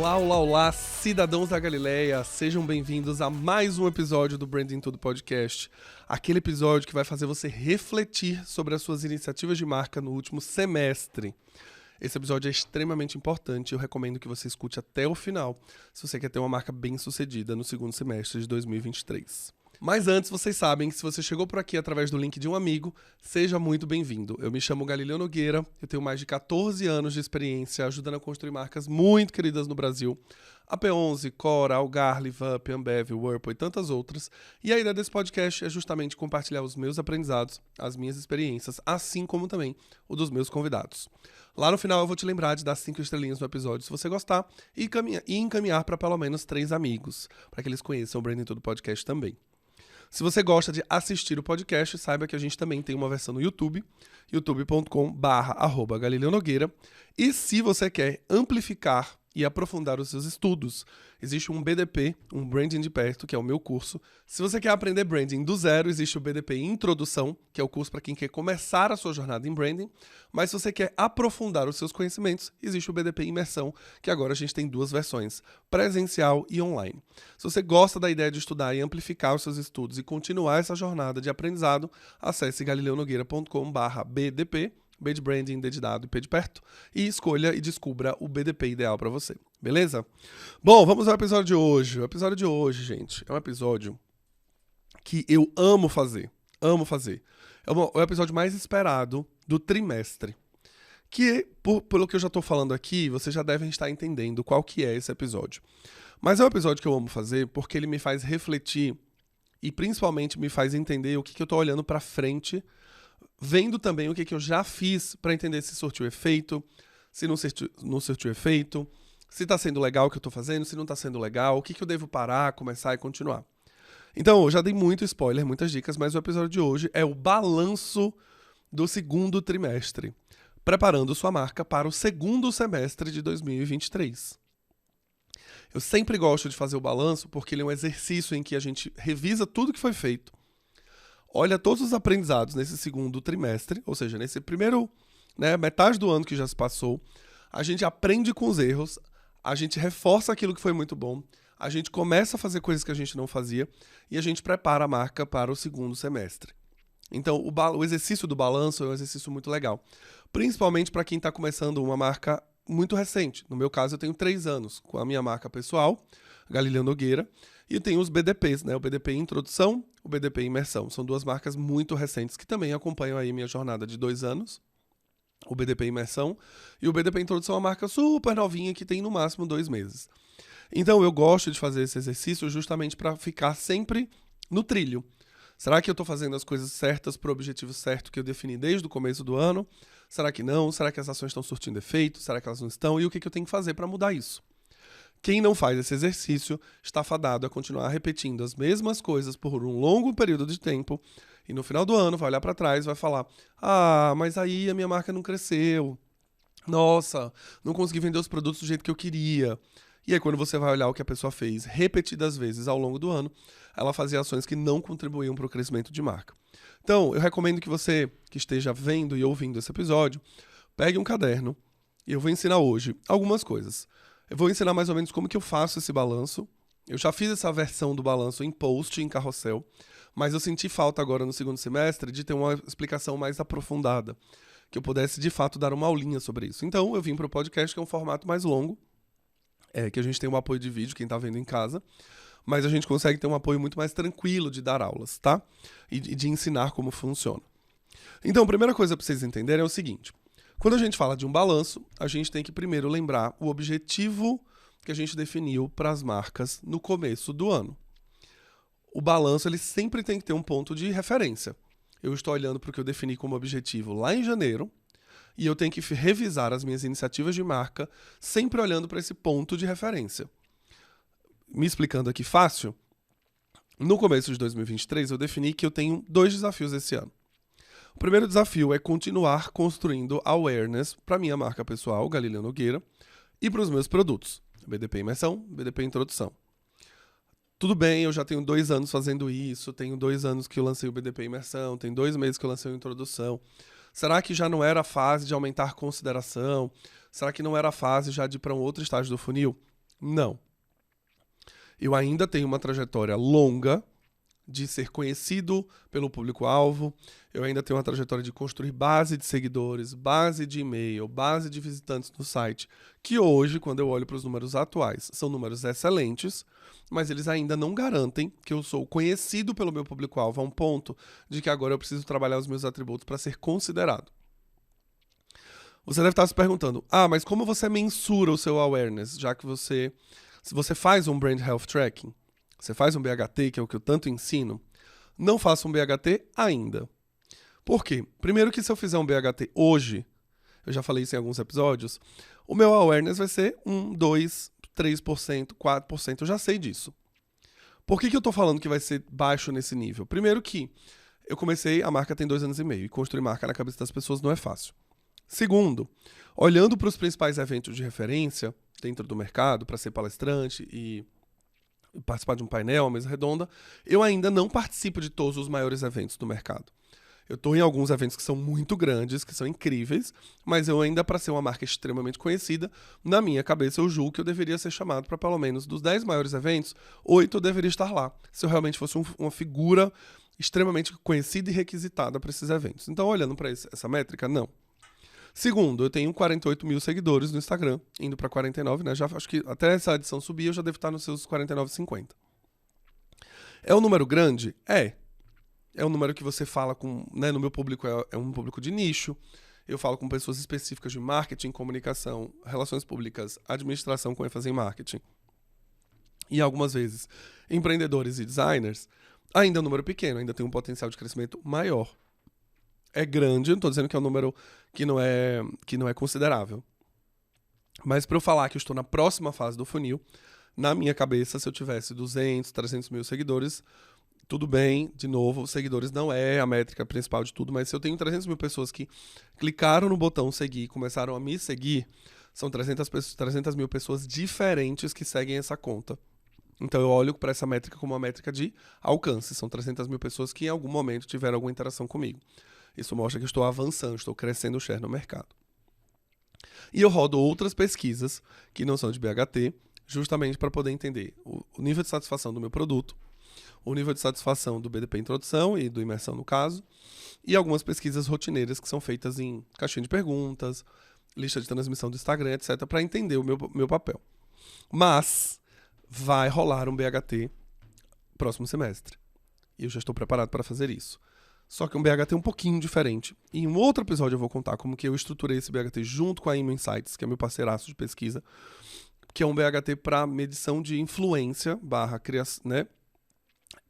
Olá, olá, olá, cidadãos da Galileia, sejam bem-vindos a mais um episódio do Branding Tudo Podcast, aquele episódio que vai fazer você refletir sobre as suas iniciativas de marca no último semestre. Esse episódio é extremamente importante e eu recomendo que você escute até o final, se você quer ter uma marca bem-sucedida no segundo semestre de 2023. Mas antes, vocês sabem que se você chegou por aqui através do link de um amigo, seja muito bem-vindo. Eu me chamo Galileu Nogueira, eu tenho mais de 14 anos de experiência ajudando a construir marcas muito queridas no Brasil. A P11, Cora, Algarve, Vamp, Ambev, Whirlpool e tantas outras. E a ideia desse podcast é justamente compartilhar os meus aprendizados, as minhas experiências, assim como também o dos meus convidados. Lá no final eu vou te lembrar de dar 5 estrelinhas no episódio se você gostar e encaminhar para pelo menos 3 amigos, para que eles conheçam o Branding Tudo Podcast também. Se você gosta de assistir o podcast, saiba que a gente também tem uma versão no YouTube, youtube.com/Galileu Nogueira. E se você quer amplificar e aprofundar os seus estudos, existe um BDP, um Branding de Perto, que é o meu curso. Se você quer aprender branding do zero, existe o BDP Introdução, que é o curso para quem quer começar a sua jornada em branding. Mas se você quer aprofundar os seus conhecimentos, existe o BDP Imersão, que agora a gente tem 2 versões, presencial e online. Se você gosta da ideia de estudar e amplificar os seus estudos e continuar essa jornada de aprendizado, acesse galileunogueira.com/BDP, B de branding, D de dado e P de perto, e escolha e descubra o BDP ideal para você, beleza? Bom, vamos ao episódio de hoje. O episódio de hoje, gente, é um episódio que eu amo fazer, É o episódio mais esperado do trimestre, que, pelo que eu já tô falando aqui, vocês já devem estar entendendo qual que é esse episódio. Mas é um episódio que eu amo fazer porque ele me faz refletir e principalmente me faz entender o que eu tô olhando para frente, vendo também o que eu já fiz para entender se surtiu efeito, se não surtiu efeito, se está sendo legal o que eu estou fazendo, se não está sendo legal, o que eu devo parar, começar e continuar. Então, eu já dei muito spoiler, muitas dicas, mas o episódio de hoje é o balanço do segundo trimestre, preparando sua marca para o segundo semestre de 2023. Eu sempre gosto de fazer o balanço porque ele é um exercício em que a gente revisa tudo que foi feito, olha todos os aprendizados nesse segundo trimestre, ou seja, nesse primeiro, metade do ano que já se passou, a gente aprende com os erros, a gente reforça aquilo que foi muito bom, a gente começa a fazer coisas que a gente não fazia e a gente prepara a marca para o segundo semestre. Então, o exercício do balanço é um exercício muito legal, principalmente para quem está começando uma marca muito recente. No meu caso, eu tenho 3 anos com a minha marca pessoal, Galileu Nogueira, e tem os BDPs, o BDP Introdução, o BDP Imersão. São 2 marcas muito recentes que também acompanham aí minha jornada de 2 anos. O BDP Imersão e o BDP Introdução é uma marca super novinha que tem no máximo 2 meses. Então eu gosto de fazer esse exercício justamente para ficar sempre no trilho. Será que eu estou fazendo as coisas certas para o objetivo certo que eu defini desde o começo do ano? Será que não? Será que as ações estão surtindo efeito? Será que elas não estão? E o que eu tenho que fazer para mudar isso? Quem não faz esse exercício está fadado a continuar repetindo as mesmas coisas por um longo período de tempo e no final do ano vai olhar para trás e vai falar: ah, mas aí a minha marca não cresceu, nossa, não consegui vender os produtos do jeito que eu queria. E aí quando você vai olhar o que a pessoa fez repetidas vezes ao longo do ano, ela fazia ações que não contribuíam para o crescimento de marca. Então, eu recomendo que você que esteja vendo e ouvindo esse episódio, pegue um caderno e eu vou ensinar hoje algumas coisas. Eu vou ensinar mais ou menos como que eu faço esse balanço. Eu já fiz essa versão do balanço em post, em carrossel, mas eu senti falta agora no segundo semestre de ter uma explicação mais aprofundada, que eu pudesse de fato dar uma aulinha sobre isso. Então eu vim para o podcast, que é um formato mais longo, que a gente tem um apoio de vídeo, quem está vendo em casa, mas a gente consegue ter um apoio muito mais tranquilo de dar aulas, tá? E de ensinar como funciona. Então, a primeira coisa para vocês entenderem é o seguinte: quando a gente fala de um balanço, a gente tem que primeiro lembrar o objetivo que a gente definiu para as marcas no começo do ano. O balanço ele sempre tem que ter um ponto de referência. Eu estou olhando para o que eu defini como objetivo lá em janeiro e eu tenho que revisar as minhas iniciativas de marca sempre olhando para esse ponto de referência. Me explicando aqui fácil, no começo de 2023 eu defini que eu tenho 2 desafios esse ano. O primeiro desafio é continuar construindo awareness para minha marca pessoal, Galileu Nogueira, e para os meus produtos, BDP Imersão, BDP Introdução. Tudo bem, eu já tenho 2 anos fazendo isso, tenho 2 anos que eu lancei o BDP Imersão, tem 2 meses que eu lancei a Introdução. Será que já não era a fase de aumentar consideração? Será que não era a fase já de ir para um outro estágio do funil? Não. Eu ainda tenho uma trajetória longa de ser conhecido pelo público-alvo, eu ainda tenho uma trajetória de construir base de seguidores, base de e-mail, base de visitantes no site, que hoje, quando eu olho para os números atuais, são números excelentes, mas eles ainda não garantem que eu sou conhecido pelo meu público-alvo a um ponto de que agora eu preciso trabalhar os meus atributos para ser considerado. Você deve estar se perguntando, mas como você mensura o seu awareness, já que se você faz um Brand Health Tracking, você faz um BHT, que é o que eu tanto ensino, não faça um BHT ainda. Por quê? Primeiro que se eu fizer um BHT hoje, eu já falei isso em alguns episódios, o meu awareness vai ser 1, 2, 3%, 4%, eu já sei disso. Por que eu tô falando que vai ser baixo nesse nível? Primeiro que eu comecei, a marca tem 2 anos e meio, e construir marca na cabeça das pessoas não é fácil. Segundo, olhando para os principais eventos de referência dentro do mercado, para ser palestrante e participar de um painel, uma mesa redonda, eu ainda não participo de todos os maiores eventos do mercado. Eu estou em alguns eventos que são muito grandes, que são incríveis, mas eu ainda, para ser uma marca extremamente conhecida, na minha cabeça eu julgo que eu deveria ser chamado para pelo menos dos 10 maiores eventos, 8 eu deveria estar lá, se eu realmente fosse uma figura extremamente conhecida e requisitada para esses eventos. Então, olhando para essa métrica, não. Segundo, eu tenho 48 mil seguidores no Instagram, indo para 49, né? Já acho que até essa edição subir, eu já devo estar nos seus 49, 50. É um número grande? É um número que você fala com, né, no meu público é um público de nicho. Eu falo com pessoas específicas de marketing, comunicação, relações públicas, administração com ênfase em marketing. E algumas vezes empreendedores e designers. Ainda é um número pequeno, ainda tem um potencial de crescimento maior. É grande, não estou dizendo que é um número que não é considerável. Mas para eu falar que eu estou na próxima fase do funil, na minha cabeça, se eu tivesse 200, 300 mil seguidores, tudo bem, de novo, seguidores não é a métrica principal de tudo, mas se eu tenho 300 mil pessoas que clicaram no botão seguir e começaram a me seguir, são 300 mil pessoas diferentes que seguem essa conta. Então eu olho para essa métrica como uma métrica de alcance. São 300 mil pessoas que em algum momento tiveram alguma interação comigo. Isso mostra que eu estou avançando, estou crescendo o share no mercado. E eu rodo outras pesquisas que não são de BHT, justamente para poder entender o nível de satisfação do meu produto, o nível de satisfação do BDP Introdução e do Imersão no caso, e algumas pesquisas rotineiras que são feitas em caixinha de perguntas, lista de transmissão do Instagram, etc., para entender o meu papel. Mas vai rolar um BHT próximo semestre. E eu já estou preparado para fazer isso. Só que um BHT um pouquinho diferente. E em um outro episódio eu vou contar como que eu estruturei esse BHT junto com a Imo Insights, que é meu parceiraço de pesquisa, que é um BHT para medição de influência / criação, né?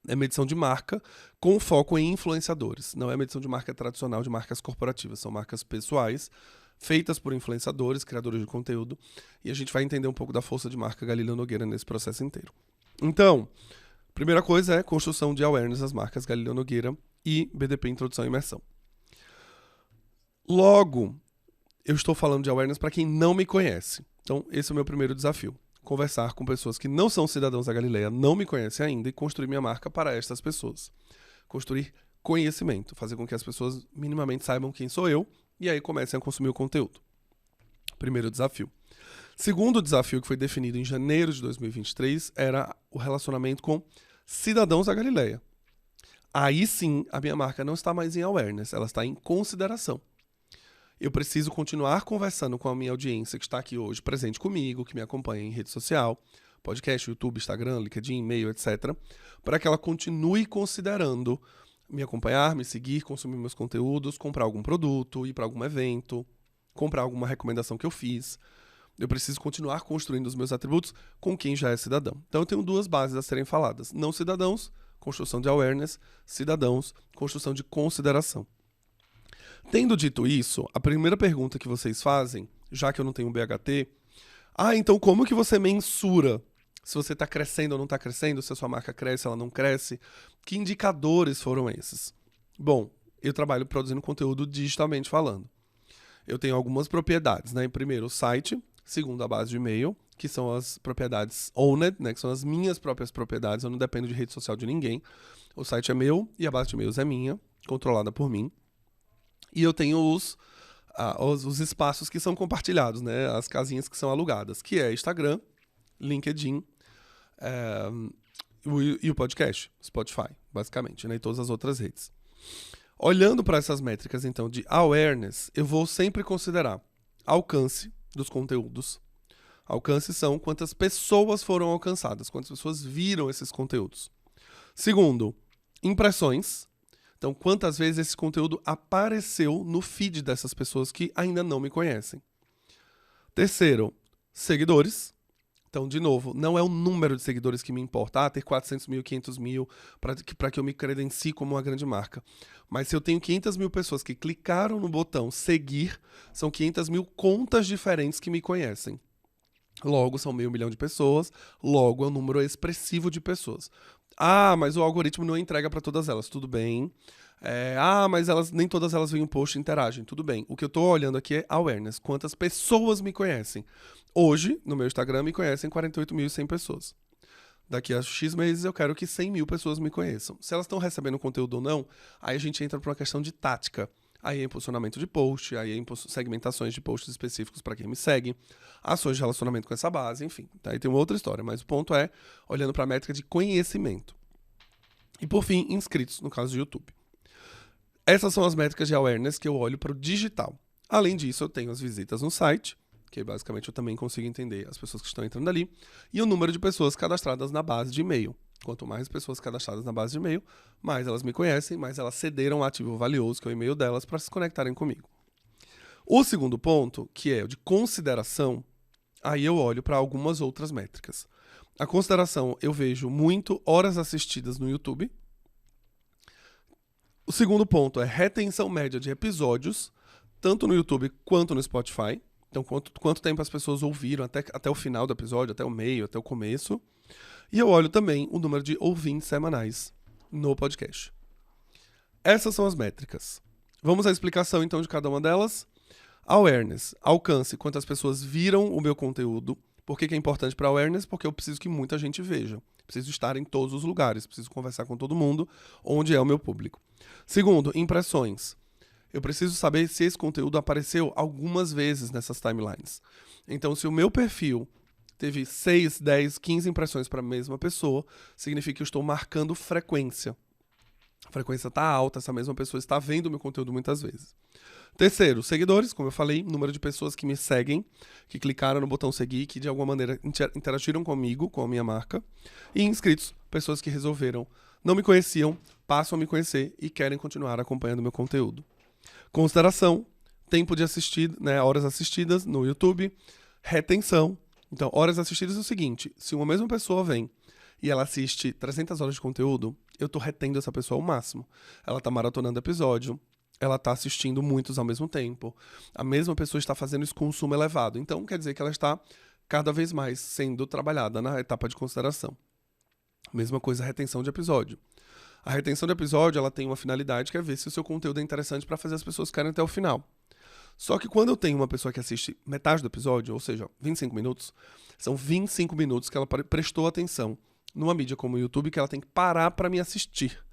É medição de marca com foco em influenciadores. Não é medição de marca tradicional de marcas corporativas, são marcas pessoais, feitas por influenciadores, criadores de conteúdo, e a gente vai entender um pouco da força de marca Galileu Nogueira nesse processo inteiro. Então, primeira coisa é construção de awareness das marcas Galileu Nogueira e BDP Introdução e Imersão. Logo, eu estou falando de awareness para quem não me conhece. Então, esse é o meu primeiro desafio. Conversar com pessoas que não são cidadãos da Galileia, não me conhecem ainda, e construir minha marca para estas pessoas. Construir conhecimento, fazer com que as pessoas minimamente saibam quem sou eu, e aí comecem a consumir o conteúdo. Primeiro desafio. Segundo desafio, que foi definido em janeiro de 2023, era o relacionamento com cidadãos da Galileia. Aí sim, a minha marca não está mais em awareness, ela está em consideração. Eu preciso continuar conversando com a minha audiência que está aqui hoje, presente comigo, que me acompanha em rede social, podcast, YouTube, Instagram, LinkedIn, e-mail, etc., para que ela continue considerando me acompanhar, me seguir, consumir meus conteúdos, comprar algum produto, ir para algum evento, comprar alguma recomendação que eu fiz. Eu preciso continuar construindo os meus atributos com quem já é cidadão. Então eu tenho duas bases a serem faladas. Não cidadãos, construção de awareness, cidadãos, construção de consideração. Tendo dito isso, a primeira pergunta que vocês fazem, já que eu não tenho um BHT, então como que você mensura se você está crescendo ou não está crescendo, se a sua marca cresce ou ela não cresce? Que indicadores foram esses? Bom, eu trabalho produzindo conteúdo digitalmente falando. Eu tenho algumas propriedades, né? Primeiro, o site. Segundo, a base de e-mail, que são as propriedades owned, né? Que são as minhas próprias propriedades. Eu não dependo de rede social de ninguém. O site é meu e a base de e-mails é minha, controlada por mim. E eu tenho os espaços que são compartilhados, né? As casinhas que são alugadas, que é Instagram, LinkedIn e o podcast, Spotify, basicamente, né? E todas as outras redes. Olhando para essas métricas, então, de awareness, eu vou sempre considerar alcance dos conteúdos. Alcance são quantas pessoas foram alcançadas, quantas pessoas viram esses conteúdos. Segundo, impressões. Então, quantas vezes esse conteúdo apareceu no feed dessas pessoas que ainda não me conhecem. Terceiro, seguidores. Então, de novo, não é o número de seguidores que me importa. Ter 400 mil, 500 mil, para que eu me credencie como uma grande marca. Mas se eu tenho 500 mil pessoas que clicaram no botão seguir, são 500 mil contas diferentes que me conhecem. Logo, são 500 mil de pessoas. Logo, é um número expressivo de pessoas. Mas o algoritmo não entrega para todas elas. Tudo bem. Mas nem todas elas veem um post e interagem. Tudo bem. O que eu tô olhando aqui é awareness. Quantas pessoas me conhecem? Hoje, no meu Instagram, me conhecem 48.100 pessoas. Daqui a X meses, eu quero que 100 mil pessoas me conheçam. Se elas estão recebendo conteúdo ou não, aí a gente entra para uma questão de tática. Aí é impulsionamento de post, aí é segmentações de posts específicos para quem me segue, ações de relacionamento com essa base, enfim. Aí tem uma outra história, mas o ponto é olhando para a métrica de conhecimento. E por fim, inscritos, no caso do YouTube. Essas são as métricas de awareness que eu olho para o digital. Além disso, eu tenho as visitas no site, que basicamente eu também consigo entender as pessoas que estão entrando ali, e o número de pessoas cadastradas na base de e-mail. Quanto mais pessoas cadastradas na base de e-mail, mais elas me conhecem, mais elas cederam um ativo valioso, que é o e-mail delas, para se conectarem comigo. O segundo ponto, que é o de consideração, aí eu olho para algumas outras métricas. A consideração, eu vejo muito horas assistidas no YouTube. O segundo ponto é retenção média de episódios, tanto no YouTube quanto no Spotify. Então, quanto tempo as pessoas ouviram até o final do episódio, até o meio, até o começo. E eu olho também o número de ouvintes semanais no podcast. Essas são as métricas. Vamos à explicação, então, de cada uma delas. Awareness, alcance, quantas pessoas viram o meu conteúdo. Por que é importante para awareness? Porque eu preciso que muita gente veja. Preciso estar em todos os lugares, preciso conversar com todo mundo, onde é o meu público. Segundo, impressões. Eu preciso saber se esse conteúdo apareceu algumas vezes nessas timelines. Então, se o meu perfil teve 6, 10, 15 impressões para a mesma pessoa, significa que eu estou marcando frequência. A frequência está alta, essa mesma pessoa está vendo o meu conteúdo muitas vezes. Terceiro, seguidores, como eu falei, número de pessoas que me seguem, que clicaram no botão seguir, que de alguma maneira interagiram comigo, com a minha marca. E inscritos, pessoas que resolveram, não me conheciam, passam a me conhecer e querem continuar acompanhando o meu conteúdo. Consideração, tempo de assistir, né, horas assistidas no YouTube, retenção. Então, horas assistidas é o seguinte, se uma mesma pessoa vem e ela assiste 300 horas de conteúdo, eu tô retendo essa pessoa ao máximo. Ela tá maratonando episódio, ela tá assistindo muitos ao mesmo tempo, a mesma pessoa está fazendo esse consumo elevado. Então, quer dizer que ela está cada vez mais sendo trabalhada na etapa de consideração. Mesma coisa a retenção de episódio. A retenção de episódio, ela tem uma finalidade que é ver se o seu conteúdo é interessante para fazer as pessoas ficarem até o final. Só que quando eu tenho uma pessoa que assiste metade do episódio, ou seja, 25 minutos, são 25 minutos que ela prestou atenção numa mídia como o YouTube, que ela tem que parar para me assistir.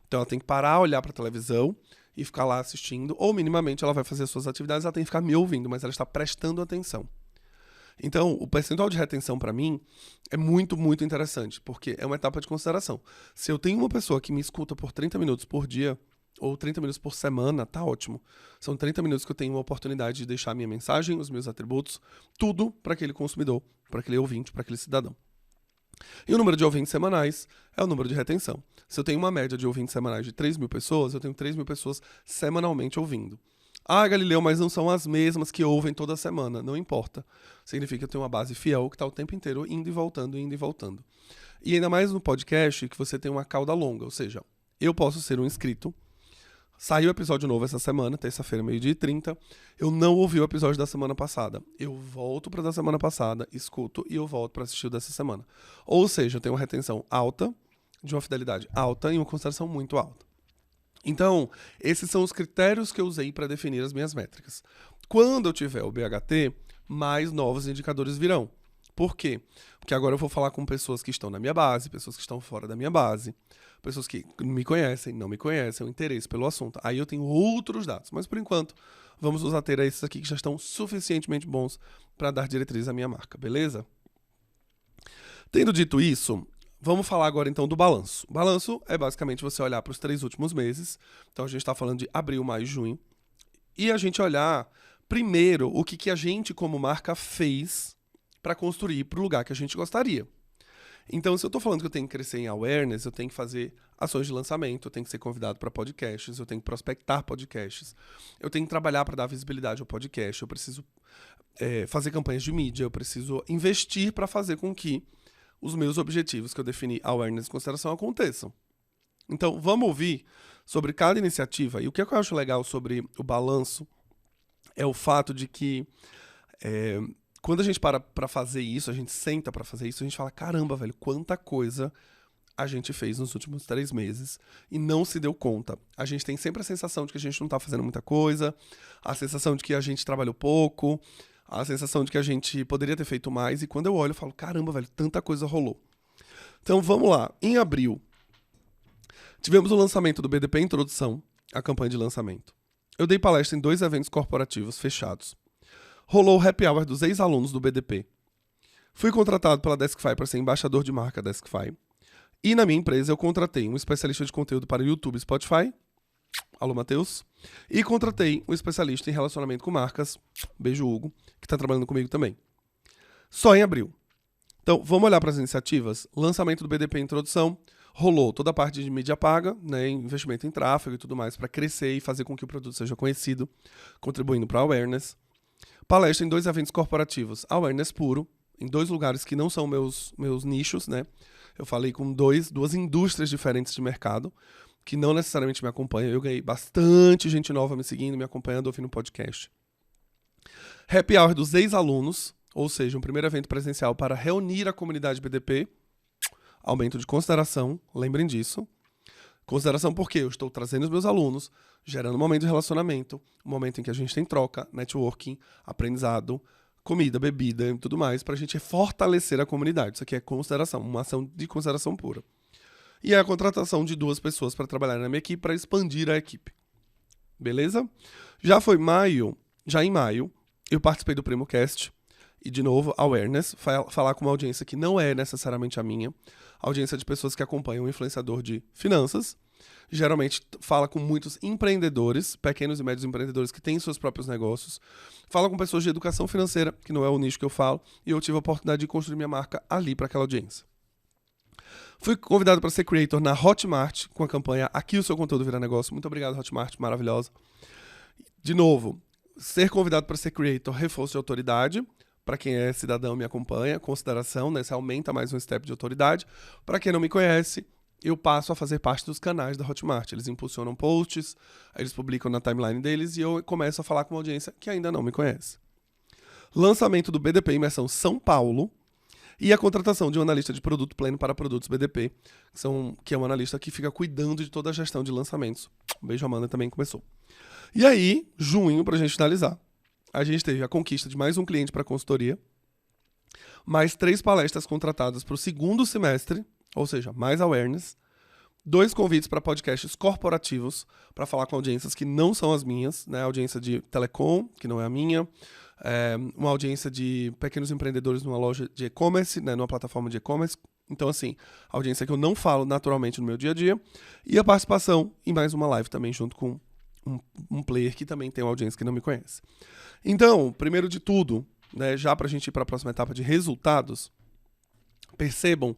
Então ela tem que parar, olhar para a televisão e ficar lá assistindo, ou minimamente ela vai fazer as suas atividades, ela tem que ficar me ouvindo, mas ela está prestando atenção. Então, o percentual de retenção para mim é muito, muito interessante, porque é uma etapa de consideração. Se eu tenho uma pessoa que me escuta por 30 minutos por dia, ou 30 minutos por semana, tá ótimo. São 30 minutos que eu tenho uma oportunidade de deixar minha mensagem, os meus atributos, tudo para aquele consumidor, para aquele ouvinte, para aquele cidadão. E o número de ouvintes semanais é o número de retenção. Se eu tenho uma média de ouvintes semanais de 3 mil pessoas, eu tenho 3 mil pessoas semanalmente ouvindo. Galileu, mas não são as mesmas que ouvem toda semana. Não importa. Significa que eu tenho uma base fiel que está o tempo inteiro indo e voltando, indo e voltando. E ainda mais no podcast que você tem uma cauda longa. Ou seja, eu posso ser um inscrito. Saiu episódio novo essa semana, terça-feira, 12h30. Eu não ouvi o episódio da semana passada. Eu volto para da semana passada, escuto e eu volto para assistir o dessa semana. Ou seja, eu tenho uma retenção alta, de uma fidelidade alta e uma consideração muito alta. Então, esses são os critérios que eu usei para definir as minhas métricas. Quando eu tiver o BHT, mais novos indicadores virão. Por quê? Porque agora eu vou falar com pessoas que estão na minha base, pessoas que estão fora da minha base, pessoas que me conhecem, não me conhecem, o interesse pelo assunto. Aí eu tenho outros dados, mas por enquanto vamos nos ater a esses aqui que já estão suficientemente bons para dar diretriz à minha marca, beleza? Tendo dito isso, vamos falar agora então do balanço. O balanço é basicamente você olhar para os 3 últimos meses. Então a gente está falando de abril, maio e junho. E a gente olhar primeiro o que a gente como marca fez para construir para o lugar que a gente gostaria. Então, se eu estou falando que eu tenho que crescer em awareness, eu tenho que fazer ações de lançamento, eu tenho que ser convidado para podcasts, eu tenho que prospectar podcasts, eu tenho que trabalhar para dar visibilidade ao podcast, eu preciso fazer campanhas de mídia, eu preciso investir para fazer com que os meus objetivos que eu defini awareness e consideração aconteçam. Então, vamos ouvir sobre cada iniciativa. E o que eu acho legal sobre o balanço é o fato de que quando a gente para fazer isso, a gente senta para fazer isso, a gente fala, caramba, velho, quanta coisa a gente fez nos últimos 3 meses e não se deu conta. A gente tem sempre a sensação de que a gente não tá fazendo muita coisa, a sensação de que a gente trabalhou pouco, a sensação de que a gente poderia ter feito mais, e quando eu olho, eu falo, caramba, velho, tanta coisa rolou. Então, vamos lá. Em abril, tivemos o lançamento do BDP Introdução, a campanha de lançamento. Eu dei palestra em 2 eventos corporativos fechados. Rolou o happy hour dos ex-alunos do BDP. Fui contratado pela Deskfy para ser embaixador de marca Deskfy. E na minha empresa eu contratei um especialista de conteúdo para YouTube e Spotify. Alô, Matheus. E contratei um especialista em relacionamento com marcas. Beijo, Hugo, que está trabalhando comigo também. Só em abril. Então, vamos olhar para as iniciativas. Lançamento do BDP Introdução. Rolou toda a parte de mídia paga, né, investimento em tráfego e tudo mais para crescer e fazer com que o produto seja conhecido, contribuindo para a awareness. Palestra em 2 eventos corporativos, awareness puro, em 2 lugares que não são meus nichos, né? Eu falei com 2 indústrias diferentes de mercado, que não necessariamente me acompanham. Eu ganhei bastante gente nova me seguindo, me acompanhando, ouvindo o podcast. Happy Hour dos ex-alunos, ou seja, um primeiro evento presencial para reunir a comunidade BDP. Aumento de consideração, lembrem disso. Consideração porque eu estou trazendo os meus alunos, gerando um momento de relacionamento, um momento em que a gente tem troca, networking, aprendizado, comida, bebida e tudo mais, para a gente fortalecer a comunidade. Isso aqui é consideração, uma ação de consideração pura. E é a contratação de 2 pessoas para trabalhar na minha equipe, para expandir a equipe. Beleza? Já em maio, eu participei do PrimoCast, e de novo, awareness, falar com uma audiência que não é necessariamente a minha, audiência de pessoas que acompanham um influenciador de finanças, geralmente fala com muitos empreendedores, pequenos e médios empreendedores que têm seus próprios negócios, fala com pessoas de educação financeira, que não é o nicho que eu falo, e eu tive a oportunidade de construir minha marca ali para aquela audiência. Fui convidado para ser creator na Hotmart, com a campanha Aqui o Seu Conteúdo Vira Negócio. Muito obrigado, Hotmart, maravilhosa. De novo, ser convidado para ser creator, reforço de autoridade. Para quem é cidadão me acompanha, consideração, né? Você aumenta mais um step de autoridade. Para quem não me conhece, eu passo a fazer parte dos canais da Hotmart. Eles impulsionam posts, eles publicam na timeline deles e eu começo a falar com uma audiência que ainda não me conhece. Lançamento do BDP Imersão São Paulo e a contratação de um analista de produto pleno para produtos BDP, que é um analista que fica cuidando de toda a gestão de lançamentos. Um beijo, Amanda, também começou. E aí, junho, para a gente finalizar, a gente teve a conquista de mais um cliente para a consultoria, mais 3 palestras contratadas para o 2º semestre, ou seja, mais awareness, 2 convites para podcasts corporativos, para falar com audiências que não são as minhas, né? Audiência de telecom, que não é a minha, uma audiência de pequenos empreendedores numa loja de e-commerce, né? Numa plataforma de e-commerce. Então, assim, audiência que eu não falo naturalmente no meu dia a dia, e a participação em mais uma live também, junto com um player que também tem uma audiência que não me conhece. Então, primeiro de tudo, né, já para a gente ir para a próxima etapa de resultados, percebam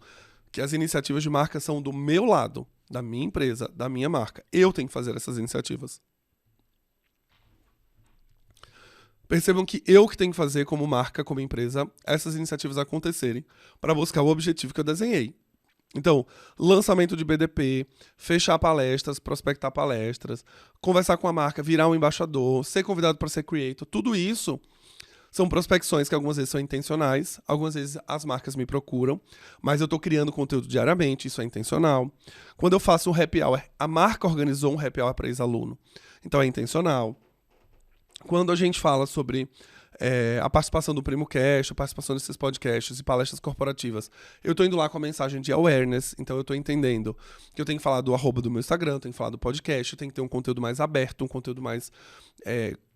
que as iniciativas de marca são do meu lado, da minha empresa, da minha marca. Eu tenho que fazer essas iniciativas. Percebam que eu que tenho que fazer como marca, como empresa, essas iniciativas acontecerem para buscar o objetivo que eu desenhei. Então, lançamento de BDP, fechar palestras, prospectar palestras, conversar com a marca, virar um embaixador, ser convidado para ser creator, tudo isso são prospecções que algumas vezes são intencionais, algumas vezes as marcas me procuram, mas eu estou criando conteúdo diariamente, isso é intencional. Quando eu faço um happy hour, a marca organizou um happy hour para ex-aluno, então é intencional. Quando a gente fala sobre a participação do PrimoCast, a participação desses podcasts e palestras corporativas, eu tô indo lá com a mensagem de awareness, então eu tô entendendo que eu tenho que falar do @ do meu Instagram, eu tenho que falar do podcast, eu tenho que ter um conteúdo mais aberto, um conteúdo mais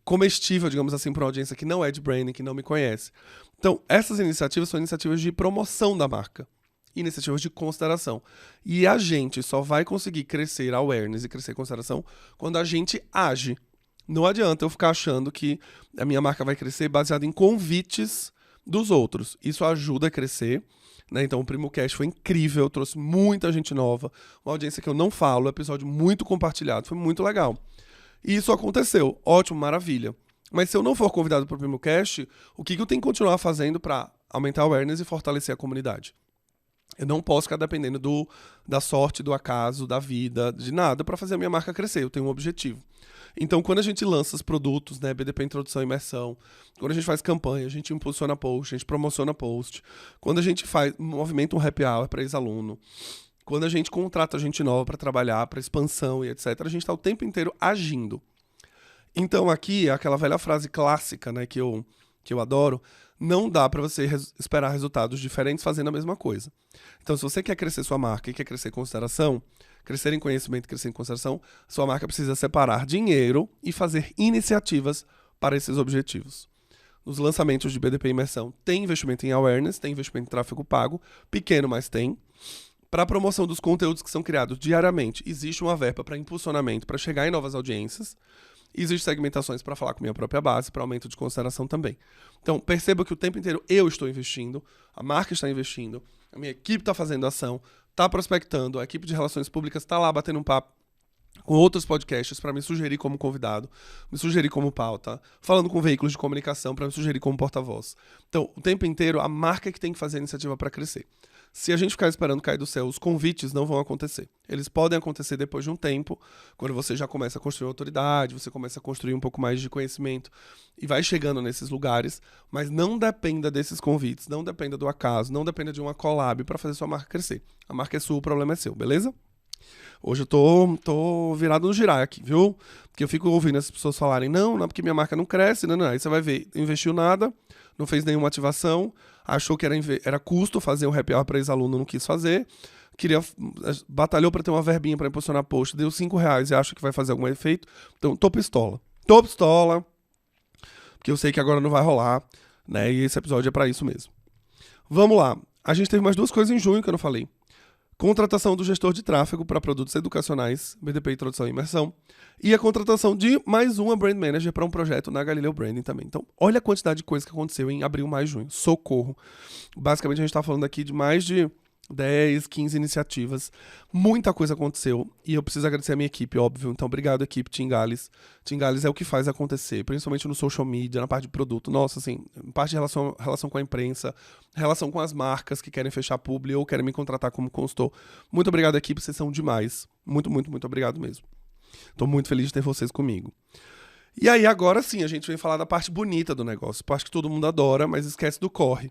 comestível, digamos assim, para uma audiência que não é de branding, que não me conhece. Então, essas iniciativas são iniciativas de promoção da marca. iniciativas de consideração. E a gente só vai conseguir crescer awareness e crescer consideração quando a gente age. Não adianta eu ficar achando que a minha marca vai crescer baseada em convites dos outros. Isso ajuda a crescer, né? Então o Primo Cast foi incrível, trouxe muita gente nova, uma audiência que eu não falo, episódio muito compartilhado, foi muito legal. E isso aconteceu, ótimo, maravilha. Mas se eu não for convidado para o Primo Cast, o que eu tenho que continuar fazendo para aumentar a awareness e fortalecer a comunidade? Eu não posso ficar dependendo da sorte, do acaso, da vida, de nada para fazer a minha marca crescer. Eu tenho um objetivo. Então, quando a gente lança os produtos, né, BDP Introdução e Imersão, quando a gente faz campanha, a gente impulsiona post, a gente promociona post, quando a gente movimenta um happy hour para ex-aluno, quando a gente contrata gente nova para trabalhar, para expansão e etc., a gente está o tempo inteiro agindo. Então, aqui é aquela velha frase clássica, né, que eu adoro: não dá para você esperar resultados diferentes fazendo a mesma coisa. Então, se você quer crescer sua marca e quer crescer em consideração, crescer em conhecimento e crescer em consideração, sua marca precisa separar dinheiro e fazer iniciativas para esses objetivos. Nos lançamentos de BDP Imersão, tem investimento em awareness, tem investimento em tráfego pago, pequeno, mas tem. Para a promoção dos conteúdos que são criados diariamente, existe uma verba para impulsionamento, para chegar em novas audiências. Existem segmentações para falar com minha própria base, para aumento de consideração também. Então, perceba que o tempo inteiro eu estou investindo, a marca está investindo, a minha equipe está fazendo ação, está prospectando, a equipe de relações públicas está lá batendo um papo com outros podcasts para me sugerir como convidado, me sugerir como pauta, falando com veículos de comunicação para me sugerir como porta-voz. Então, o tempo inteiro, a marca é que tem que fazer a iniciativa para crescer. Se a gente ficar esperando cair do céu, os convites não vão acontecer. Eles podem acontecer depois de um tempo, quando você já começa a construir autoridade, você começa a construir um pouco mais de conhecimento e vai chegando nesses lugares, mas não dependa desses convites, não dependa do acaso, não dependa de uma collab para fazer sua marca crescer. A marca é sua, o problema é seu, beleza? Hoje eu tô virado no girar aqui, viu? Porque eu fico ouvindo as pessoas falarem, não, porque minha marca não cresce, não. Aí você vai ver, investiu nada, não fez nenhuma ativação, achou que era custo fazer um happy hour para ex-aluno, não quis fazer, batalhou para ter uma verbinha para impulsionar post, deu R$5 e acha que vai fazer algum efeito. Então, tô pistola, porque eu sei que agora não vai rolar, né? E esse episódio é para isso mesmo. Vamos lá. A gente teve mais duas coisas em junho que eu não falei. Contratação do gestor de tráfego para produtos educacionais, BDP Introdução e Imersão, e a contratação de mais uma Brand Manager para um projeto na Galileu Branding também. Então, olha a quantidade de coisa que aconteceu em abril, maio e junho. Socorro! Basicamente, a gente está falando aqui de mais de 10, 15 iniciativas. Muita coisa aconteceu e eu preciso agradecer a minha equipe, óbvio. Então, obrigado, equipe Team Gales. Team Gales é o que faz acontecer, principalmente no social media, na parte de produto. Nossa, assim, parte de relação com a imprensa, relação com as marcas que querem fechar publi ou querem me contratar como consultor. Muito obrigado, equipe, vocês são demais. Muito, muito, muito obrigado mesmo. Tô muito feliz de ter vocês comigo. E aí, agora sim, a gente vem falar da parte bonita do negócio, parte que todo mundo adora, mas esquece do corre.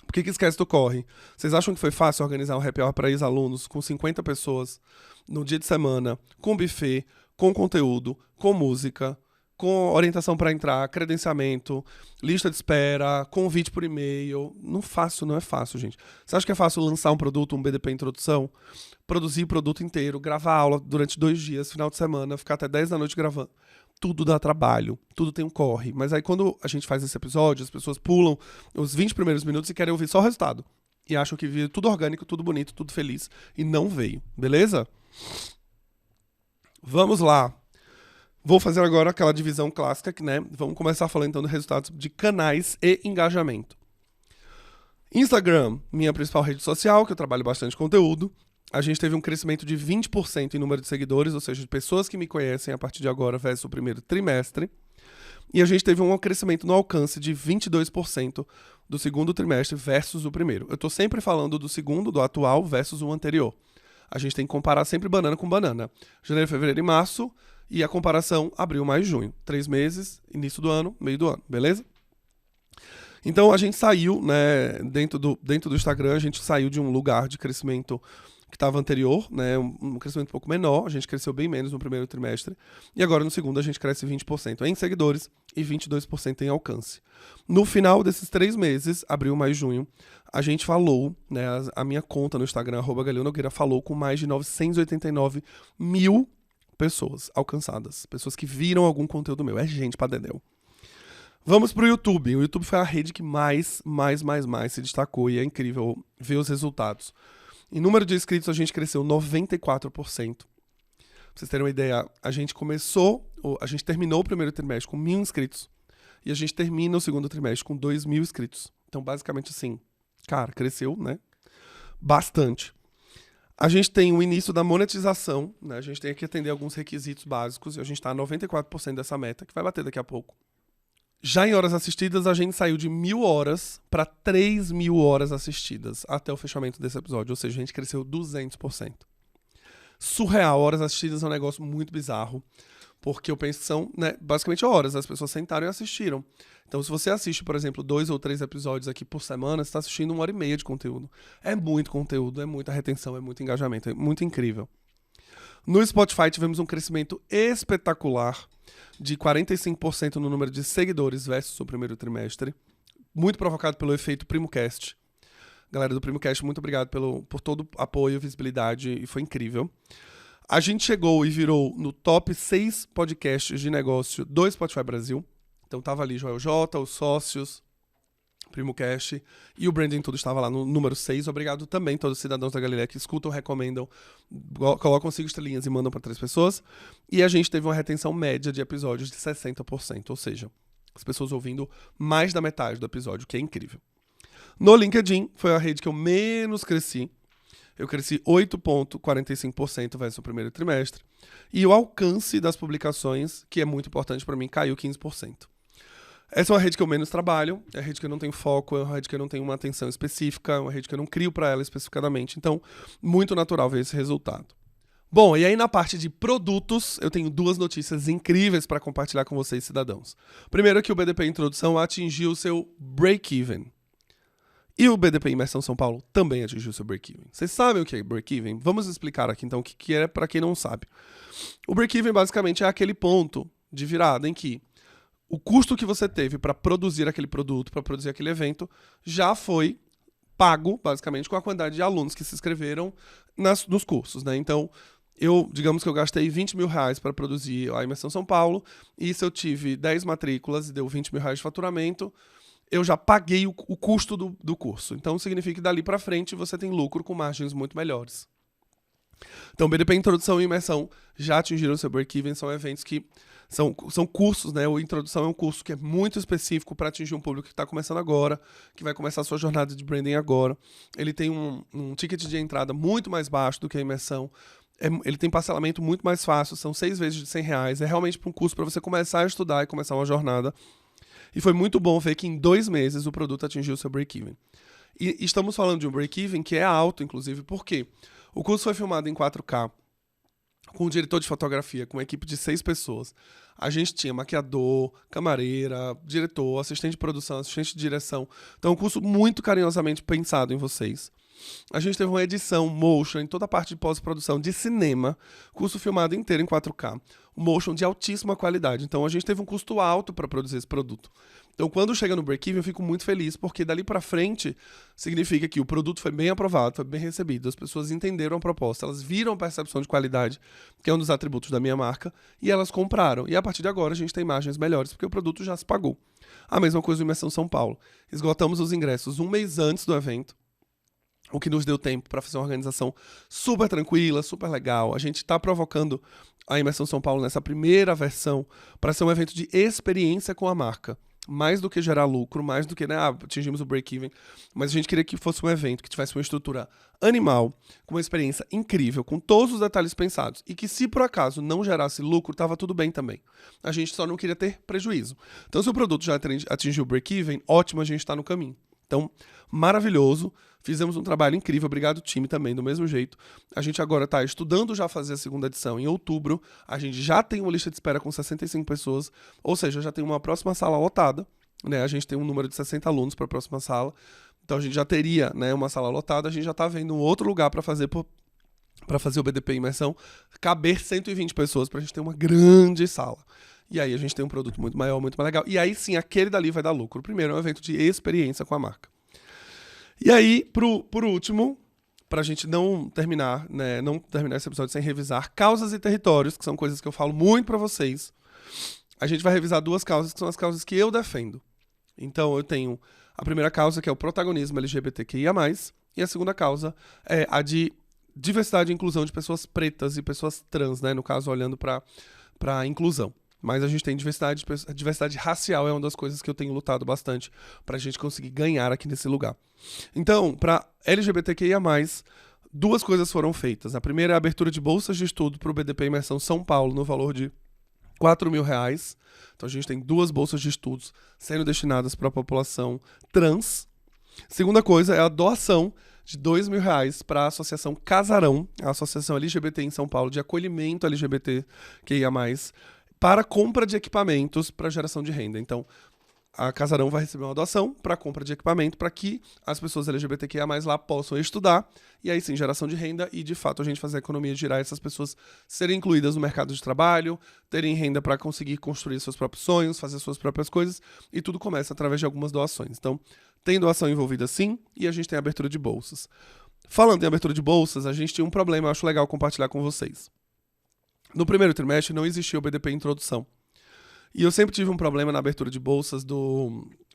Por que esquece do corre? Vocês acham que foi fácil organizar um happy hour para ex-alunos com 50 pessoas no dia de semana, com buffet, com conteúdo, com música, com orientação para entrar, credenciamento, lista de espera, convite por e-mail? Não é fácil, gente. Você acha que é fácil lançar um produto, um BDP Introdução, produzir o produto inteiro, gravar aula durante 2 dias, final de semana, ficar até 10 da noite gravando? Tudo dá trabalho, tudo tem um corre. Mas aí quando a gente faz esse episódio, as pessoas pulam os 20 primeiros minutos e querem ouvir só o resultado. E acham que veio tudo orgânico, tudo bonito, tudo feliz. E não veio, beleza? Vamos lá. Vou fazer agora aquela divisão clássica, né? Vamos começar falando então dos resultados de canais e engajamento. Instagram, minha principal rede social, que eu trabalho bastante conteúdo. A gente teve um crescimento de 20% em número de seguidores, ou seja, de pessoas que me conhecem a partir de agora versus o primeiro trimestre. E a gente teve um crescimento no alcance de 22% do segundo trimestre versus o primeiro. Eu estou sempre falando do segundo, do atual, versus o anterior. A gente tem que comparar sempre banana com banana. Janeiro, fevereiro e março, e a comparação abril, maio e junho. 3 meses, início do ano, meio do ano, beleza? Então a gente saiu, né, dentro do Instagram, a gente saiu de um lugar de crescimento que estava anterior, né, um crescimento um pouco menor, a gente cresceu bem menos no primeiro trimestre, e agora no segundo a gente cresce 20% em seguidores e 22% em alcance. No final desses 3 meses, abril, maio e junho, a gente falou, né, a minha conta no Instagram, @GaleoNogueira, falou com mais de 989 mil pessoas alcançadas, pessoas que viram algum conteúdo meu, é gente pra dedéu. Vamos pro YouTube. O YouTube foi a rede que mais se destacou e é incrível ver os resultados. Em número de inscritos, a gente cresceu 94%. Pra vocês terem uma ideia, a gente terminou o primeiro trimestre com 1.000 inscritos e a gente termina o segundo trimestre com 2.000 inscritos. Então, basicamente assim, cara, cresceu, né? Bastante. A gente tem o início da monetização, né? A gente tem que atender alguns requisitos básicos e a gente está a 94% dessa meta, que vai bater daqui a pouco. Já em horas assistidas, a gente saiu de 1.000 horas para 3.000 horas assistidas até o fechamento desse episódio, ou seja, a gente cresceu 200%. Surreal, horas assistidas é um negócio muito bizarro, porque eu penso que são, né, basicamente horas, as pessoas sentaram e assistiram. Então, se você assiste, por exemplo, 2 ou 3 episódios aqui por semana, você está assistindo 1h30 de conteúdo. É muito conteúdo, é muita retenção, é muito engajamento, é muito incrível. No Spotify tivemos um crescimento espetacular de 45% no número de seguidores versus o primeiro trimestre, muito provocado pelo efeito PrimoCast. Galera do PrimoCast, muito obrigado por todo o apoio, visibilidade, e foi incrível. A gente chegou e virou no top 6 podcasts de negócio do Spotify Brasil. Então tava ali Joel J, os sócios, PrimoCast e o Branding Tudo estava lá no número 6. Obrigado também a todos os cidadãos da Galileia que escutam, recomendam, colocam 5 estrelinhas e mandam para 3 pessoas. E a gente teve uma retenção média de episódios de 60%, ou seja, as pessoas ouvindo mais da metade do episódio, que é incrível. No LinkedIn, foi a rede que eu menos cresci. Eu cresci 8,45% versus o primeiro trimestre. E o alcance das publicações, que é muito importante para mim, caiu 15%. Essa é uma rede que eu menos trabalho, é uma rede que eu não tenho foco, é uma rede que eu não tenho uma atenção específica, é uma rede que eu não crio para ela especificadamente. Então, muito natural ver esse resultado. Bom, e aí na parte de produtos, eu tenho 2 notícias incríveis para compartilhar com vocês, cidadãos. Primeiro é que o BDP Introdução atingiu o seu break-even. E o BDP Imersão São Paulo também atingiu seu break-even. Vocês sabem o que é break-even? Vamos explicar aqui então o que é para quem não sabe. O break-even basicamente é aquele ponto de virada em que o custo que você teve para produzir aquele produto, para produzir aquele evento, já foi pago, basicamente, com a quantidade de alunos que se inscreveram nos cursos, né? Então, digamos que eu gastei R$20.000 para produzir a Imersão São Paulo, e se eu tive 10 matrículas e deu R$20.000 de faturamento, eu já paguei o custo do curso. Então, significa que dali para frente você tem lucro com margens muito melhores. Então, BDP Introdução e Imersão já atingiram seu break-even, são eventos que são cursos, né? O Introdução é um curso que é muito específico para atingir um público que está começando agora, que vai começar a sua jornada de branding agora. Ele tem um ticket de entrada muito mais baixo do que a Imersão. Ele tem parcelamento muito mais fácil, são 6 vezes de R$100. É realmente um curso para você começar a estudar e começar uma jornada. E foi muito bom ver que em 2 meses o produto atingiu seu break-even. E estamos falando de um break-even que é alto, inclusive, porque o curso foi filmado em 4K, com um diretor de fotografia, com uma equipe de 6 pessoas. A gente tinha maquiador, camareira, diretor, assistente de produção, assistente de direção. Então, um curso muito carinhosamente pensado em vocês. A gente teve uma edição motion em toda a parte de pós-produção de cinema, curso filmado inteiro em 4K, motion de altíssima qualidade. Então a gente teve um custo alto para produzir esse produto. Então quando chega no break-even eu fico muito feliz, porque dali para frente significa que o produto foi bem aprovado, foi bem recebido, as pessoas entenderam a proposta, elas viram a percepção de qualidade, que é um dos atributos da minha marca, e elas compraram. E a partir de agora a gente tem margens melhores, porque o produto já se pagou. A mesma coisa do Imersão São Paulo. Esgotamos os ingressos 1 mês antes do evento, o que nos deu tempo para fazer uma organização super tranquila, super legal. A gente está provocando a Imersão São Paulo nessa primeira versão para ser um evento de experiência com a marca. Mais do que gerar lucro, mais do que atingimos o break-even. Mas a gente queria que fosse um evento que tivesse uma estrutura animal, com uma experiência incrível, com todos os detalhes pensados. E que se por acaso não gerasse lucro, estava tudo bem também. A gente só não queria ter prejuízo. Então se o produto já atingiu o break-even, ótimo, a gente está no caminho. Então, maravilhoso. Fizemos um trabalho incrível, obrigado time também, do mesmo jeito. A gente agora está estudando já fazer a segunda edição em outubro. A gente já tem uma lista de espera com 65 pessoas, ou seja, já tem uma próxima sala lotada, né? A gente tem um número de 60 alunos para a próxima sala. Então a gente já teria, né, uma sala lotada, a gente já está vendo um outro lugar para fazer o BDP Imersão, caber 120 pessoas para a gente ter uma grande sala. E aí a gente tem um produto muito maior, muito mais legal. E aí sim, aquele dali vai dar lucro. O primeiro é um evento de experiência com a marca. E aí, por último, pra gente não terminar esse episódio sem revisar causas e territórios, que são coisas que eu falo muito pra vocês. a gente vai revisar duas causas que são as causas que eu defendo. Então, eu tenho a primeira causa, que é o protagonismo LGBTQIA+, e a segunda causa é a de diversidade e inclusão de pessoas pretas e pessoas trans, né? No caso, olhando para a inclusão. Mas a gente tem diversidade, a diversidade racial é uma das coisas que eu tenho lutado bastante pra gente conseguir ganhar aqui nesse lugar. Então, para LGBTQIA+, duas coisas foram feitas. A primeira é a abertura de bolsas de estudo para o BDP Imersão São Paulo, no valor de R$4.000. Então a gente tem 2 bolsas de estudos sendo destinadas para a população trans. Segunda coisa é a doação de R$2.000 para a Associação Casarão, a Associação LGBT em São Paulo de acolhimento LGBTQIA+, para compra de equipamentos para geração de renda. Então, a Casarão vai receber uma doação para compra de equipamento para que as pessoas LGBTQIA+, lá possam estudar, e aí sim, geração de renda, e de fato a gente fazer a economia girar, essas pessoas serem incluídas no mercado de trabalho, terem renda para conseguir construir seus próprios sonhos, fazer suas próprias coisas, e tudo começa através de algumas doações. Então, tem doação envolvida sim, e a gente tem abertura de bolsas. Falando em abertura de bolsas, a gente tinha um problema, eu acho legal compartilhar com vocês. No primeiro trimestre não existia o BDP Introdução. E eu sempre tive um problema na abertura de bolsas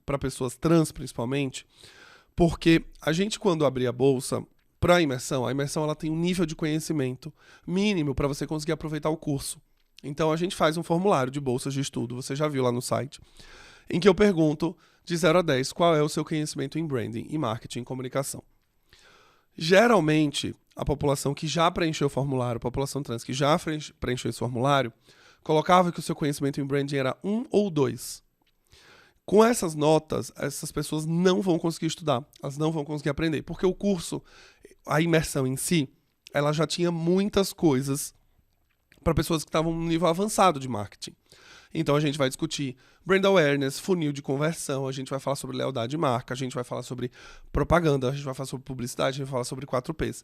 para pessoas trans, principalmente, porque a gente, quando abria a bolsa para a imersão ela tem um nível de conhecimento mínimo para você conseguir aproveitar o curso. Então, a gente faz um formulário de bolsas de estudo, você já viu lá no site, em que eu pergunto, de 0 a 10, qual é o seu conhecimento em branding, em marketing, em comunicação. Geralmente, a população que já preencheu o formulário, a população trans que já preencheu esse formulário, colocava que o seu conhecimento em branding era 1 ou 2. Com essas notas, essas pessoas não vão conseguir estudar, elas não vão conseguir aprender, porque o curso, a imersão em si, ela já tinha muitas coisas para pessoas que estavam no nível avançado de marketing. Então a gente vai discutir brand awareness, funil de conversão, a gente vai falar sobre lealdade de marca, a gente vai falar sobre propaganda, a gente vai falar sobre publicidade, a gente vai falar sobre 4Ps.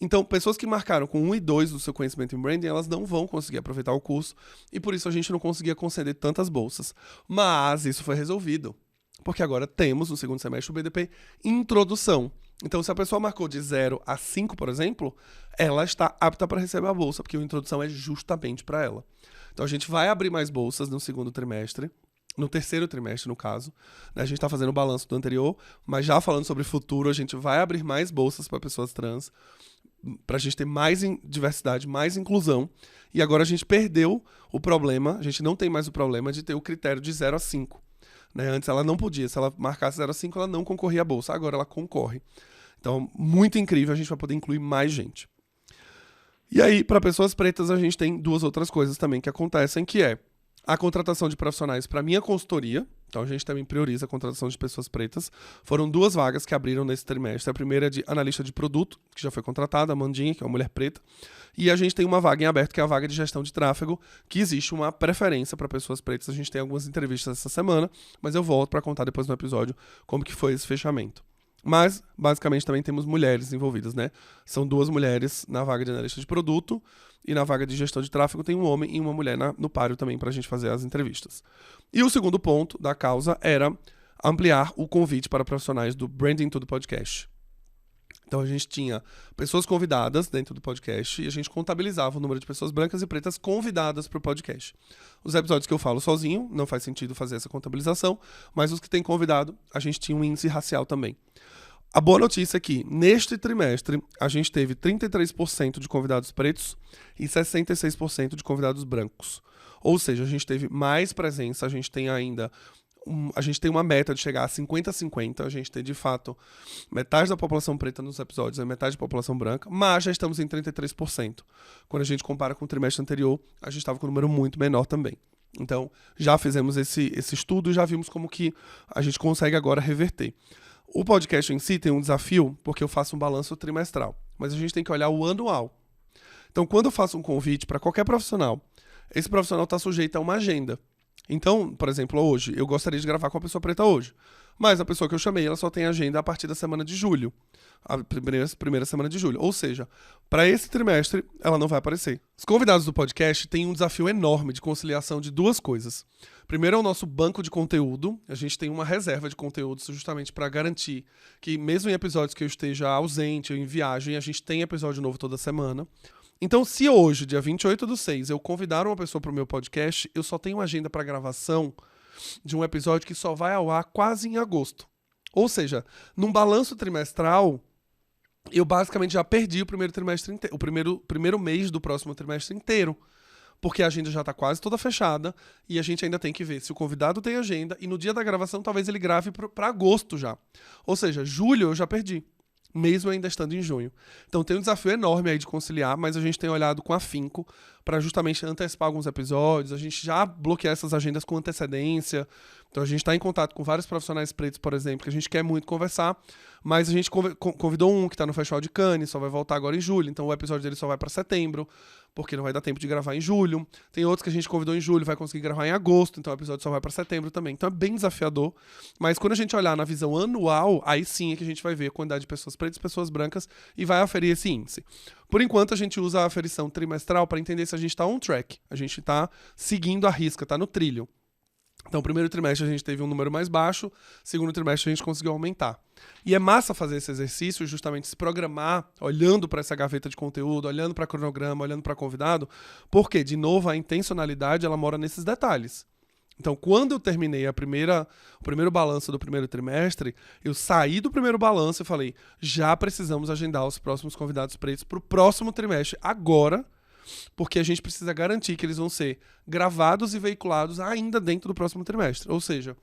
Então, pessoas que marcaram com 1 e 2 do seu conhecimento em branding, elas não vão conseguir aproveitar o curso, e por isso a gente não conseguia conceder tantas bolsas. Mas isso foi resolvido, porque agora temos no segundo semestre o BDP Introdução. Então, se a pessoa marcou de 0 a 5, por exemplo, ela está apta para receber a bolsa, porque o Introdução é justamente para ela. Então, a gente vai abrir mais bolsas no segundo trimestre, no terceiro trimestre, no caso. A gente está fazendo o balanço do anterior, mas já falando sobre o futuro, a gente vai abrir mais bolsas para pessoas trans, para a gente ter mais diversidade, mais inclusão. E agora a gente perdeu o problema, a gente não tem mais o problema de ter o critério de 0 a 5. Né? Antes ela não podia, se ela marcasse 0 a 5, ela não concorria à bolsa. Agora ela concorre. Então, muito incrível, a gente vai poder incluir mais gente. E aí, para pessoas pretas, a gente tem 2 outras coisas também que acontecem, que é a contratação de profissionais para minha consultoria. Então, a gente também prioriza a contratação de pessoas pretas. Foram 2 vagas que abriram nesse trimestre. A primeira é de analista de produto, que já foi contratada, a Mandinha, que é uma mulher preta. E a gente tem uma vaga em aberto, que é a vaga de gestão de tráfego, que existe uma preferência para pessoas pretas. A gente tem algumas entrevistas essa semana, mas eu volto para contar depois no episódio como que foi esse fechamento. Mas, basicamente, também temos mulheres envolvidas, né? São 2 mulheres na vaga de analista de produto, e na vaga de gestão de tráfego tem um homem e uma mulher no páreo também para a gente fazer as entrevistas. E o segundo ponto da causa era ampliar o convite para profissionais do Branding Tudo Podcast. Então a gente tinha pessoas convidadas dentro do podcast e a gente contabilizava o número de pessoas brancas e pretas convidadas para o podcast. Os episódios que eu falo sozinho, não faz sentido fazer essa contabilização, mas os que tem convidado, a gente tinha um índice racial também. A boa notícia é que, neste trimestre, a gente teve 33% de convidados pretos e 66% de convidados brancos. Ou seja, a gente teve mais presença, a gente tem ainda... A gente tem uma meta de chegar a 50-50, a gente tem, de fato, metade da população preta nos episódios e metade da população branca, mas já estamos em 33%. Quando a gente compara com o trimestre anterior, a gente estava com um número muito menor também. Então, já fizemos esse estudo e já vimos como que a gente consegue agora reverter. O podcast em si tem um desafio, porque eu faço um balanço trimestral, mas a gente tem que olhar o anual. Então, quando eu faço um convite para qualquer profissional, esse profissional está sujeito a uma agenda. Então, por exemplo, hoje, eu gostaria de gravar com a pessoa preta hoje, mas a pessoa que eu chamei, ela só tem agenda a partir da semana de julho, a primeira semana de julho. Ou seja, para esse trimestre, ela não vai aparecer. Os convidados do podcast têm um desafio enorme de conciliação de 2 coisas. Primeiro é o nosso banco de conteúdo. A gente tem uma reserva de conteúdo justamente para garantir que, mesmo em episódios que eu esteja ausente ou em viagem, a gente tem episódio novo toda semana. Então, se hoje, dia 28/6, eu convidar uma pessoa para o meu podcast, eu só tenho agenda para gravação de um episódio que só vai ao ar quase em agosto. Ou seja, num balanço trimestral, eu basicamente já perdi o primeiro trimestre inteiro, o primeiro mês do próximo trimestre inteiro. Porque a agenda já está quase toda fechada e a gente ainda tem que ver se o convidado tem agenda e no dia da gravação talvez ele grave para agosto já. Ou seja, julho eu já perdi, mesmo ainda estando em junho. Então tem um desafio enorme aí de conciliar, mas a gente tem olhado com afinco para justamente antecipar alguns episódios, a gente já bloquear essas agendas com antecedência. Então a gente está em contato com vários profissionais pretos, por exemplo, que a gente quer muito conversar, mas a gente convidou um que está no Festival de Cannes, só vai voltar agora em julho, então o episódio dele só vai para setembro, porque não vai dar tempo de gravar em julho. Tem outros que a gente convidou em julho, vai conseguir gravar em agosto, então o episódio só vai para setembro também. Então é bem desafiador, mas quando a gente olhar na visão anual, aí sim é que a gente vai ver a quantidade de pessoas pretas e pessoas brancas e vai aferir esse índice. Por enquanto, a gente usa a aferição trimestral para entender se a gente está on track, a gente está seguindo a risca, está no trilho. Então, primeiro trimestre a gente teve um número mais baixo, segundo trimestre a gente conseguiu aumentar. E é massa fazer esse exercício, justamente se programar, olhando para essa gaveta de conteúdo, olhando para cronograma, olhando para convidado, porque, de novo, a intencionalidade ela mora nesses detalhes. Então, quando eu terminei o primeiro balanço do primeiro trimestre, eu saí do primeiro balanço e falei, já precisamos agendar os próximos convidados pretos para o próximo trimestre, agora, porque a gente precisa garantir que eles vão ser gravados e veiculados ainda dentro do próximo trimestre. Ou seja,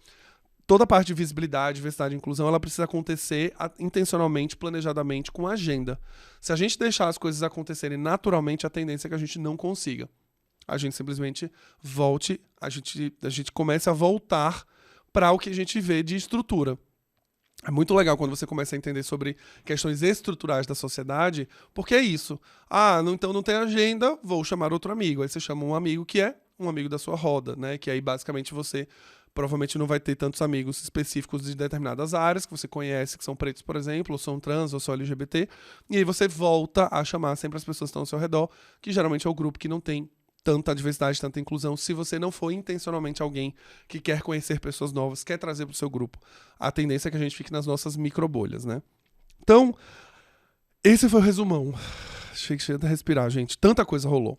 toda a parte de visibilidade, diversidade e inclusão, ela precisa acontecer intencionalmente, planejadamente, com agenda. Se a gente deixar as coisas acontecerem naturalmente, a tendência é que a gente não consiga. A gente simplesmente volte, a gente comece a voltar para o que a gente vê de estrutura. É muito legal quando você começa a entender sobre questões estruturais da sociedade, porque é isso. Então não tem agenda, vou chamar outro amigo. Aí você chama um amigo que é um amigo da sua roda, né? Que aí basicamente você provavelmente não vai ter tantos amigos específicos de determinadas áreas que você conhece, que são pretos, por exemplo, ou são trans, ou são LGBT. E aí você volta a chamar sempre as pessoas que estão ao seu redor, que geralmente é o grupo que não tem tanta diversidade, tanta inclusão, se você não for intencionalmente alguém que quer conhecer pessoas novas, quer trazer para o seu grupo. A tendência é que a gente fique nas nossas microbolhas, né? Então, esse foi o resumão. Achei que chega a respirar, gente. Tanta coisa rolou.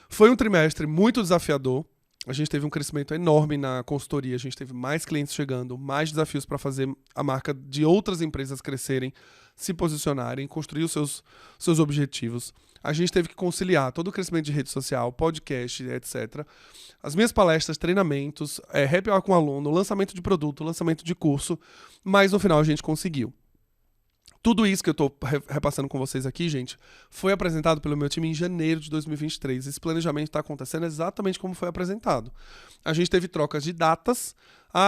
Foi um trimestre muito desafiador. A gente teve um crescimento enorme na consultoria, a gente teve mais clientes chegando, mais desafios para fazer a marca de outras empresas crescerem, se posicionarem, construir os seus objetivos. A gente teve que conciliar todo o crescimento de rede social, podcast, etc. As minhas palestras, treinamentos, happy hour com aluno, lançamento de produto, lançamento de curso, mas no final a gente conseguiu. Tudo isso que eu estou repassando com vocês aqui, gente, foi apresentado pelo meu time em janeiro de 2023. Esse planejamento está acontecendo exatamente como foi apresentado. A gente teve trocas de datas.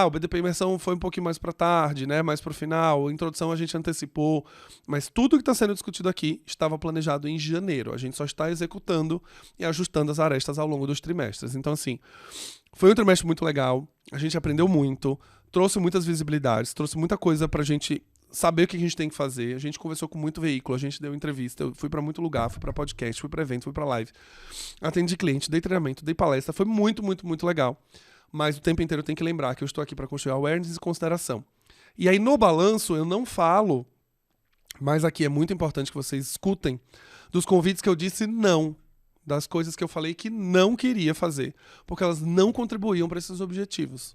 O BDP Imersão foi um pouquinho mais para tarde, né? Mais para o final. A introdução a gente antecipou. Mas tudo que está sendo discutido aqui estava planejado em janeiro. A gente só está executando e ajustando as arestas ao longo dos trimestres. Então, assim, foi um trimestre muito legal. A gente aprendeu muito, trouxe muitas visibilidades, trouxe muita coisa para a gente saber o que a gente tem que fazer. A gente conversou com muito veículo, a gente deu entrevista, eu fui para muito lugar, fui para podcast, fui para evento, fui para live, atendi cliente, dei treinamento, dei palestra, foi muito, muito, muito legal. Mas o tempo inteiro eu tenho que lembrar que eu estou aqui para construir awareness e consideração. E aí no balanço eu não falo, mas aqui é muito importante que vocês escutem, dos convites que eu disse não, das coisas que eu falei que não queria fazer, porque elas não contribuíam para esses objetivos.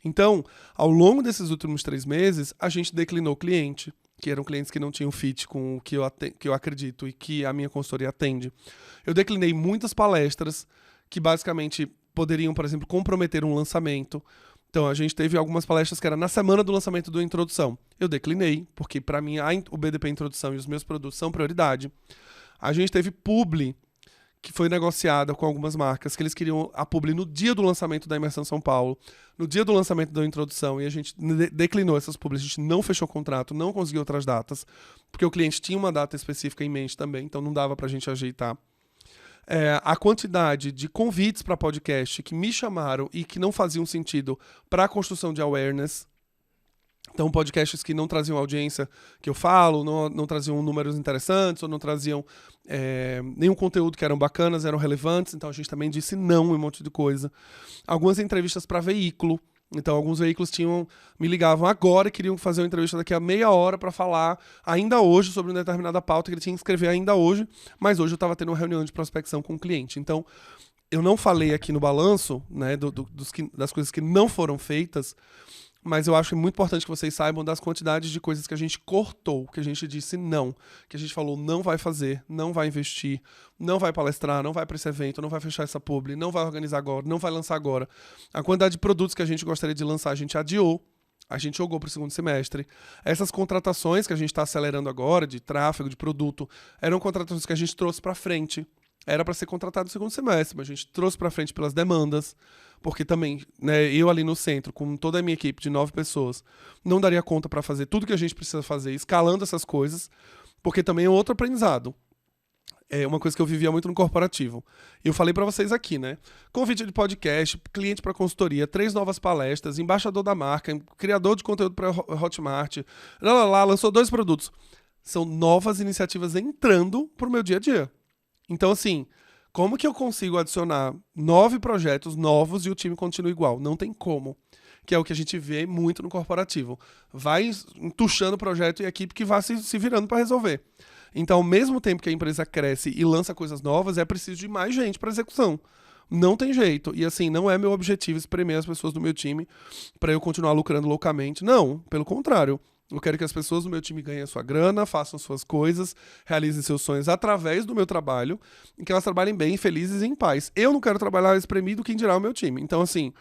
Então, ao longo desses últimos 3 meses, a gente declinou cliente, que eram clientes que não tinham fit com o que eu acredito e que a minha consultoria atende. Eu declinei muitas palestras que basicamente poderiam, por exemplo, comprometer um lançamento. Então, a gente teve algumas palestras que era na semana do lançamento da introdução. Eu declinei, porque para mim o BDP Introdução e os meus produtos são prioridade. A gente teve publi, que foi negociada com algumas marcas, que eles queriam a publi no dia do lançamento da Imersão São Paulo, no dia do lançamento da introdução, e a gente declinou essas publis, a gente não fechou contrato, não conseguiu outras datas, porque o cliente tinha uma data específica em mente também, então não dava pra gente ajeitar. A quantidade de convites para podcast que me chamaram e que não faziam sentido para a construção de awareness. Então, podcasts que não traziam audiência que eu falo, não traziam números interessantes, ou não traziam nenhum conteúdo que eram bacanas, eram relevantes. Então, a gente também disse não em um monte de coisa. Algumas entrevistas para veículo. Então, alguns veículos me ligavam agora e queriam fazer uma entrevista daqui a meia hora para falar ainda hoje sobre uma determinada pauta que ele tinha que escrever ainda hoje, mas hoje eu estava tendo uma reunião de prospecção com o cliente. Então, eu não falei aqui no balanço, né, das coisas que não foram feitas, mas eu acho muito importante que vocês saibam das quantidades de coisas que a gente cortou, que a gente disse não, que a gente falou não vai fazer, não vai investir, não vai palestrar, não vai para esse evento, não vai fechar essa publi, não vai organizar agora, não vai lançar agora. A quantidade de produtos que a gente gostaria de lançar, a gente adiou, a gente jogou para o segundo semestre. Essas contratações que a gente está acelerando agora, de tráfego, de produto, eram contratações que a gente trouxe para frente. Era para ser contratado no segundo semestre, mas a gente trouxe para frente pelas demandas, porque também, né, eu ali no centro, com toda a minha equipe de 9 pessoas, não daria conta para fazer tudo que a gente precisa fazer, escalando essas coisas, porque também é outro aprendizado. É uma coisa que eu vivia muito no corporativo. Eu falei para vocês aqui, né? Convite de podcast, cliente para consultoria, 3 novas palestras, embaixador da marca, criador de conteúdo para Hotmart, lançou 2 produtos. São novas iniciativas entrando pro meu dia a dia. Então, assim, como que eu consigo adicionar 9 projetos novos e o time continua igual? Não tem como. Que é o que a gente vê muito no corporativo. Vai entuchando o projeto e a equipe que vai se virando para resolver. Então, ao mesmo tempo que a empresa cresce e lança coisas novas, é preciso de mais gente para execução. Não tem jeito. E assim, não é meu objetivo espremer as pessoas do meu time para eu continuar lucrando loucamente. Não, pelo contrário. Eu quero que as pessoas do meu time ganhem a sua grana, façam suas coisas, realizem seus sonhos através do meu trabalho e que elas trabalhem bem, felizes e em paz. Eu não quero trabalhar espremido, quem dirá o meu time. Então, assim,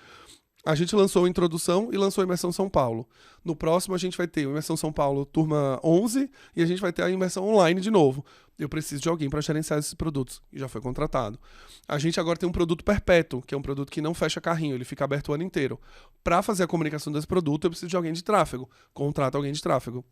a gente lançou a Introdução e lançou a Imersão São Paulo. No próximo, a gente vai ter a Imersão São Paulo, turma 11, e a gente vai ter a Imersão Online de novo. Eu preciso de alguém para gerenciar esses produtos, e já foi contratado. A gente agora tem um produto perpétuo, que é um produto que não fecha carrinho, ele fica aberto o ano inteiro. Para fazer a comunicação desse produto, eu preciso de alguém de tráfego. Contrata alguém de tráfego.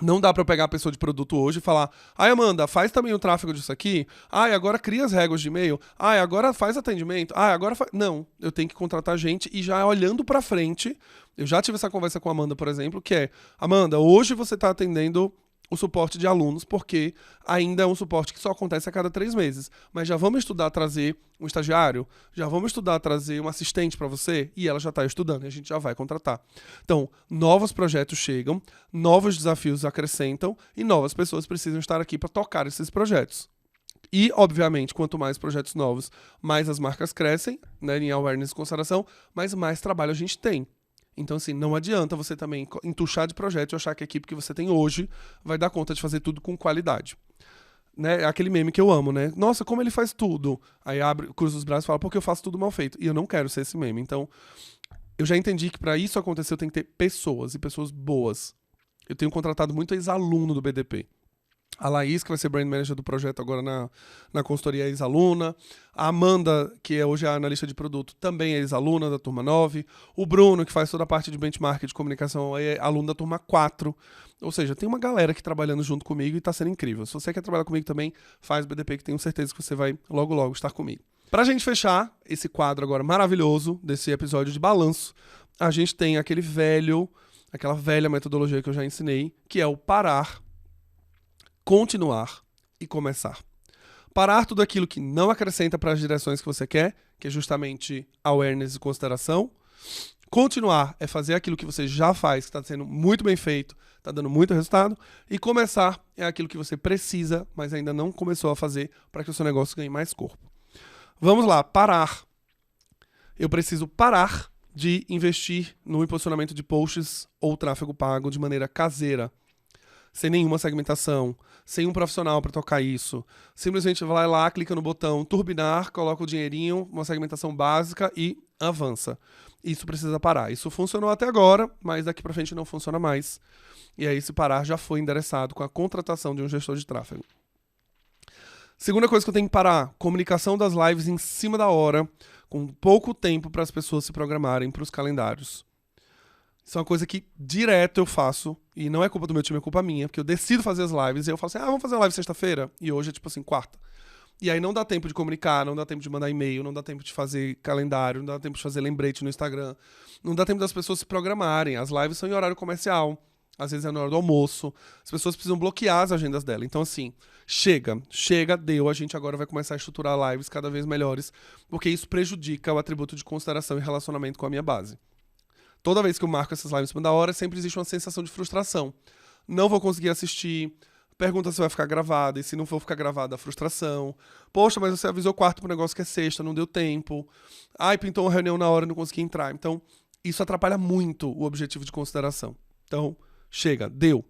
Não dá para eu pegar a pessoa de produto hoje e falar: ai, Amanda, faz também o tráfego disso aqui. Ai, agora cria as regras de e-mail. Ai, agora faz atendimento. Ai, agora faz... Não, eu tenho que contratar gente e já olhando para frente. Eu já tive essa conversa com a Amanda, por exemplo, que é: Amanda, hoje você está atendendo o suporte de alunos, porque ainda é um suporte que só acontece a cada 3 meses. Mas já vamos estudar trazer um estagiário? Já vamos estudar trazer um assistente para você? E ela já está estudando e a gente já vai contratar. Então, novos projetos chegam, novos desafios acrescentam e novas pessoas precisam estar aqui para tocar esses projetos. E, obviamente, quanto mais projetos novos, mais as marcas crescem, né, em awareness e consideração, mas mais trabalho a gente tem. Então, assim, não adianta você também entuchar de projeto e achar que a equipe que você tem hoje vai dar conta de fazer tudo com qualidade. Né? É aquele meme que eu amo, né? Nossa, como ele faz tudo. Aí abre, cruza os braços e fala: porque eu faço tudo mal feito. E eu não quero ser esse meme. Então, eu já entendi que para isso acontecer eu tenho que ter pessoas, e pessoas boas. Eu tenho contratado muito ex-aluno do BDP. A Laís, que vai ser brand manager do projeto agora na consultoria, é ex-aluna. A Amanda, que hoje é analista de produto, também é ex-aluna da turma 9. O Bruno, que faz toda a parte de benchmark de comunicação, é aluno da turma 4. Ou seja, tem uma galera aqui trabalhando junto comigo e está sendo incrível. Se você quer trabalhar comigo também, faz BDP, que tenho certeza que você vai logo, logo estar comigo. Pra gente fechar esse quadro agora maravilhoso desse episódio de balanço, a gente tem aquela velha metodologia que eu já ensinei, que é o parar, continuar e começar. Parar tudo aquilo que não acrescenta para as direções que você quer, que é justamente awareness e consideração. Continuar é fazer aquilo que você já faz, que está sendo muito bem feito, está dando muito resultado. E começar é aquilo que você precisa, mas ainda não começou a fazer para que o seu negócio ganhe mais corpo. Vamos lá, parar. Eu preciso parar de investir no impulsionamento de posts ou tráfego pago de maneira caseira, sem nenhuma segmentação, sem um profissional para tocar isso. Simplesmente vai lá, clica no botão turbinar, coloca o dinheirinho, uma segmentação básica e avança. Isso precisa parar. Isso funcionou até agora, mas daqui para frente não funciona mais. E aí esse parar já foi endereçado com a contratação de um gestor de tráfego. Segunda coisa que eu tenho que parar: comunicação das lives em cima da hora, com pouco tempo para as pessoas se programarem para os calendários. Isso é uma coisa que direto eu faço, e não é culpa do meu time, é culpa minha, porque eu decido fazer as lives, e eu falo assim: vamos fazer uma live sexta-feira? E hoje é tipo assim, quarta. E aí não dá tempo de comunicar, não dá tempo de mandar e-mail, não dá tempo de fazer calendário, não dá tempo de fazer lembrete no Instagram, não dá tempo das pessoas se programarem. As lives são em horário comercial, às vezes é na hora do almoço, as pessoas precisam bloquear as agendas dela. Então assim, chega, deu, a gente agora vai começar a estruturar lives cada vez melhores, porque isso prejudica o atributo de consideração e relacionamento com a minha base. toda vez que eu marco essas lives em cima da hora, sempre existe uma sensação de frustração. Não vou conseguir assistir, pergunta se vai ficar gravada, e se não for ficar gravada, a frustração. Poxa, mas você avisou quarto pro negócio que é sexta, não deu tempo. Ai, pintou uma reunião na hora e não consegui entrar. Então, isso atrapalha muito o objetivo de consideração. Então, chega, deu.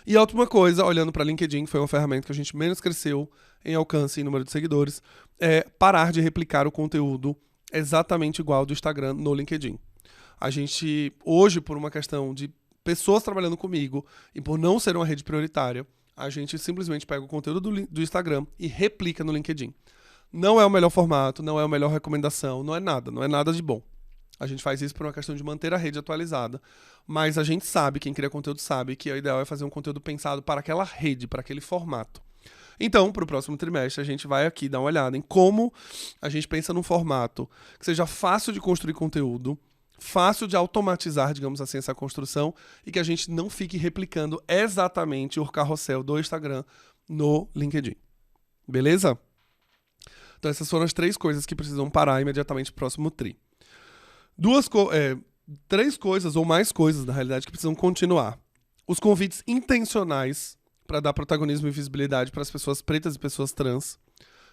E a última coisa, olhando para LinkedIn, que foi uma ferramenta que a gente menos cresceu em alcance e número de seguidores, é parar de replicar o conteúdo exatamente igual do Instagram no LinkedIn. A gente, hoje, por uma questão de pessoas trabalhando comigo e por não ser uma rede prioritária, a gente simplesmente pega o conteúdo do Instagram e replica no LinkedIn. Não é o melhor formato, não é a melhor recomendação, não é nada de bom. A gente faz isso por uma questão de manter a rede atualizada, mas a gente sabe, quem cria conteúdo sabe, que o ideal é fazer um conteúdo pensado para aquela rede, para aquele formato. Então, para o próximo trimestre, a gente vai aqui dar uma olhada em como a gente pensa num formato que seja fácil de construir conteúdo, fácil de automatizar, digamos assim, essa construção, e que a gente não fique replicando exatamente o carrossel do Instagram no LinkedIn. Beleza? Então, essas foram as 3 coisas que precisam parar imediatamente no próximo tri. 3 coisas ou mais coisas, na realidade, que precisam continuar. Os convites intencionais para dar protagonismo e visibilidade para as pessoas pretas e pessoas trans.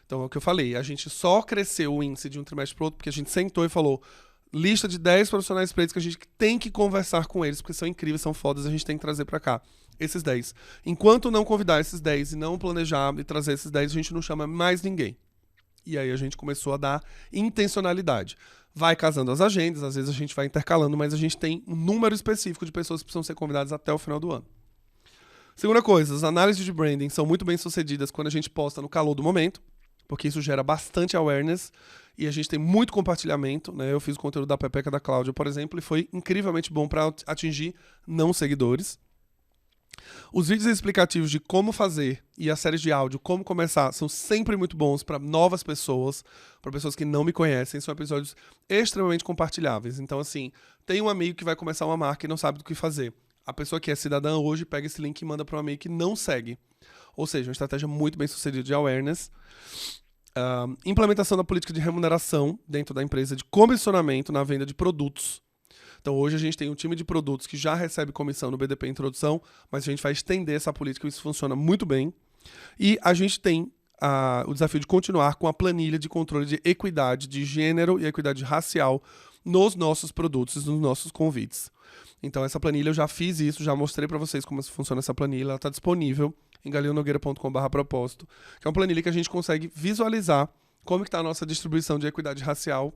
Então, é o que eu falei, a gente só cresceu o índice de um trimestre para o outro porque a gente sentou e falou lista de 10 profissionais pretos que a gente tem que conversar com eles, porque são incríveis, são fodas, a gente tem que trazer para cá esses 10. Enquanto não convidar esses 10 e não planejar e trazer esses 10, a gente não chama mais ninguém. E aí a gente começou a dar intencionalidade. Vai casando as agendas, às vezes a gente vai intercalando, mas a gente tem um número específico de pessoas que precisam ser convidadas até o final do ano. Segunda coisa, as análises de branding são muito bem sucedidas quando a gente posta no calor do momento, porque isso gera bastante awareness e a gente tem muito compartilhamento, né? Eu fiz o conteúdo da Pepeca da Cláudia, por exemplo, e foi incrivelmente bom para atingir não seguidores. Os vídeos explicativos de como fazer e as séries de áudio, como começar, são sempre muito bons para novas pessoas, para pessoas que não me conhecem, são episódios extremamente compartilháveis. Então, assim, tem um amigo que vai começar uma marca e não sabe do que fazer. A pessoa que é cidadã hoje pega esse link e manda para um amigo que não segue. Ou seja, uma estratégia muito bem sucedida de awareness. Implementação da política de remuneração dentro da empresa, de comissionamento na venda de produtos. Então hoje a gente tem um time de produtos que já recebe comissão no BDP Introdução, mas a gente vai estender essa política e isso funciona muito bem. E a gente tem o desafio de continuar com a planilha de controle de equidade de gênero e equidade racial nos nossos produtos, nos nossos convites. Então essa planilha eu já fiz isso, já mostrei para vocês como funciona essa planilha, ela está disponível em galeonogueira.com/propósito, que é uma planilha que a gente consegue visualizar como está a nossa distribuição de equidade racial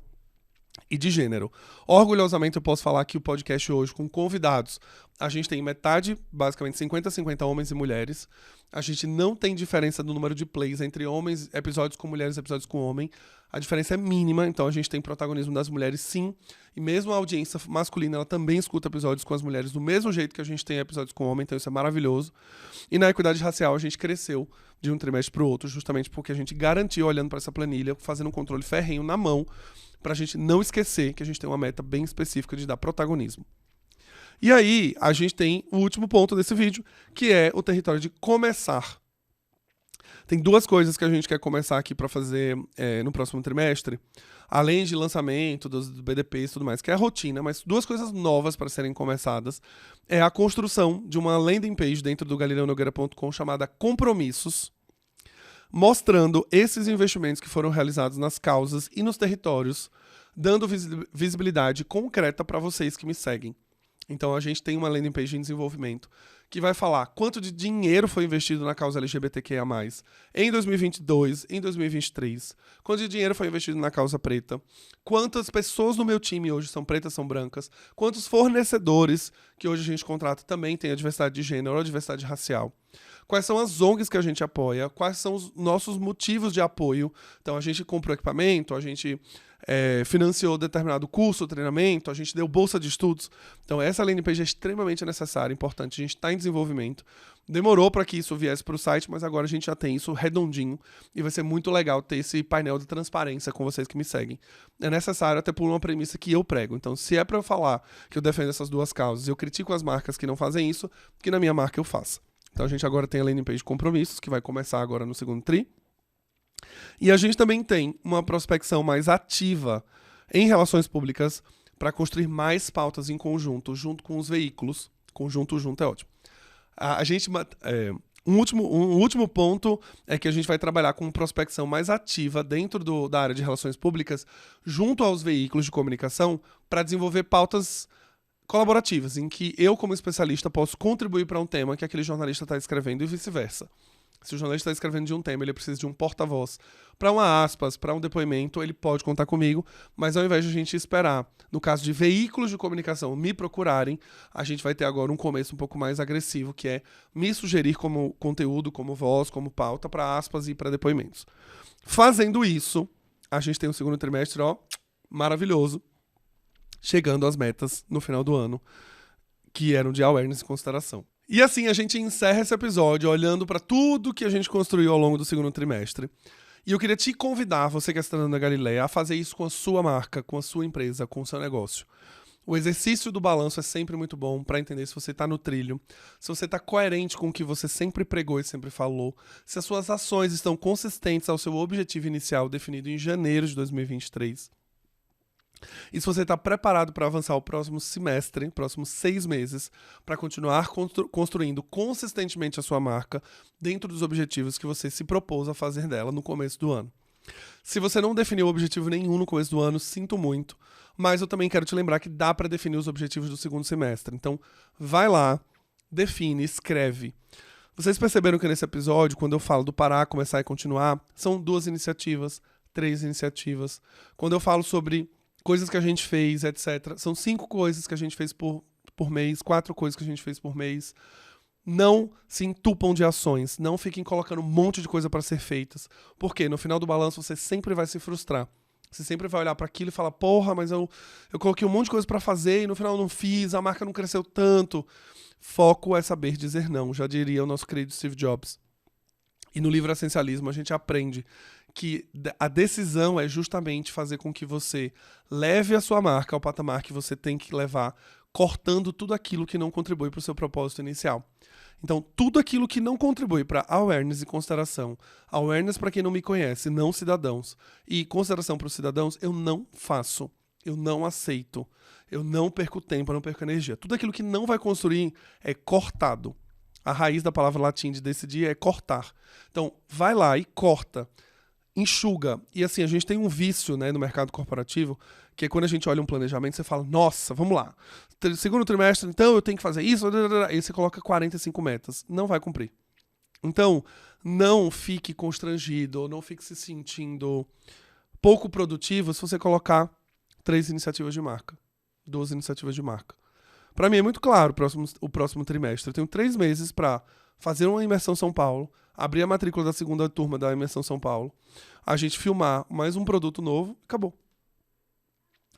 e de gênero. Orgulhosamente eu posso falar que o podcast hoje com convidados, a gente tem metade, basicamente 50-50 homens e mulheres. A gente não tem diferença no número de plays entre homens, episódios com mulheres e episódios com homem. A diferença é mínima, então a gente tem protagonismo das mulheres sim, e mesmo a audiência masculina, ela também escuta episódios com as mulheres do mesmo jeito que a gente tem episódios com homem, então isso é maravilhoso. E na equidade racial a gente cresceu de um trimestre para o outro, justamente porque a gente garantiu, olhando para essa planilha, fazendo um controle ferrenho na mão, para a gente não esquecer que a gente tem uma meta bem específica de dar protagonismo. E aí, a gente tem o último ponto desse vídeo, que é o território de começar. Tem 2 coisas que a gente quer começar aqui para fazer no próximo trimestre, além de lançamento, dos BDPs e tudo mais, que é a rotina, mas 2 coisas novas para serem começadas. É a construção de uma landing page dentro do galeonogueira.com chamada Compromissos, mostrando esses investimentos que foram realizados nas causas e nos territórios, dando visibilidade concreta para vocês que me seguem. Então a gente tem uma landing page em desenvolvimento que vai falar quanto de dinheiro foi investido na causa LGBTQIA+, em 2022, em 2023, quanto de dinheiro foi investido na causa preta, quantas pessoas no meu time hoje são pretas, são brancas, quantos fornecedores que hoje a gente contrata também têm a diversidade de gênero ou a diversidade racial. Quais são as ONGs que a gente apoia, quais são os nossos motivos de apoio. Então a gente comprou equipamento, a gente financiou determinado curso, treinamento, a gente deu bolsa de estudos. Então essa landing page é extremamente necessária, importante, a gente está em desenvolvimento. Demorou para que isso viesse para o site, mas agora a gente já tem isso redondinho e vai ser muito legal ter esse painel de transparência com vocês que me seguem. É necessário até por uma premissa que eu prego. Então se é para eu falar que eu defendo essas 2 causas, eu critico as marcas que não fazem isso, que na minha marca eu faça. Então a gente agora tem a landing page de compromissos, que vai começar agora no segundo tri. E a gente também tem uma prospecção mais ativa em relações públicas para construir mais pautas em conjunto, junto com os veículos. Conjunto, junto é ótimo. Um último ponto é que a gente vai trabalhar com prospecção mais ativa dentro da área de relações públicas, junto aos veículos de comunicação, para desenvolver pautas colaborativas, em que eu, como especialista, posso contribuir para um tema que aquele jornalista está escrevendo e vice-versa. Se o jornalista está escrevendo de um tema, ele precisa de um porta-voz para uma aspas, para um depoimento, ele pode contar comigo, mas ao invés de a gente esperar, no caso de veículos de comunicação me procurarem, a gente vai ter agora um começo um pouco mais agressivo, que é me sugerir como conteúdo, como voz, como pauta para aspas e para depoimentos. Fazendo isso, a gente tem um segundo trimestre, maravilhoso, chegando às metas no final do ano, que eram de awareness e consideração. E assim a gente encerra esse episódio olhando para tudo que a gente construiu ao longo do segundo trimestre. E eu queria te convidar, você que está na Galileia, a fazer isso com a sua marca, com a sua empresa, com o seu negócio. O exercício do balanço é sempre muito bom para entender se você está no trilho, se você está coerente com o que você sempre pregou e sempre falou, se as suas ações estão consistentes ao seu objetivo inicial definido em janeiro de 2023. E se você está preparado para avançar o próximo semestre, próximos 6 meses, para continuar construindo consistentemente a sua marca dentro dos objetivos que você se propôs a fazer dela no começo do ano. Se você não definiu objetivo nenhum no começo do ano, sinto muito, mas eu também quero te lembrar que dá para definir os objetivos do segundo semestre. Então, vai lá, define, escreve. Vocês perceberam que nesse episódio, quando eu falo do parar, começar e continuar, são 2 iniciativas, 3 iniciativas. Quando eu falo sobre coisas que a gente fez, etc. São 5 coisas que a gente fez por mês, 4 coisas que a gente fez por mês. Não se entupam de ações, não fiquem colocando um monte de coisa para ser feitas, porque no final do balanço você sempre vai se frustrar. Você sempre vai olhar para aquilo e falar, porra, mas eu coloquei um monte de coisa para fazer e no final eu não fiz, a marca não cresceu tanto. Foco é saber dizer não, já diria o nosso querido Steve Jobs. E no livro Essencialismo a gente aprende que a decisão é justamente fazer com que você leve a sua marca ao patamar que você tem que levar, cortando tudo aquilo que não contribui para o seu propósito inicial. Então, tudo aquilo que não contribui para awareness e consideração, awareness para quem não me conhece, não cidadãos, e consideração para os cidadãos, eu não faço, eu não aceito, eu não perco tempo, eu não perco energia. Tudo aquilo que não vai construir é cortado. A raiz da palavra latim de decidir é cortar. Então, vai lá e corta. Enxuga. E assim, a gente tem um vício, né, no mercado corporativo, que é quando a gente olha um planejamento, você fala, nossa, vamos lá. Segundo trimestre, então eu tenho que fazer isso, aí você coloca 45 metas. Não vai cumprir. Então, não fique constrangido, ou não fique se sentindo pouco produtivo se você colocar 3 iniciativas de marca, 2 iniciativas de marca. Para mim é muito claro o próximo trimestre. Eu tenho 3 meses para fazer uma imersão São Paulo, abrir a matrícula da segunda turma da imersão São Paulo, a gente filmar mais um produto novo, acabou.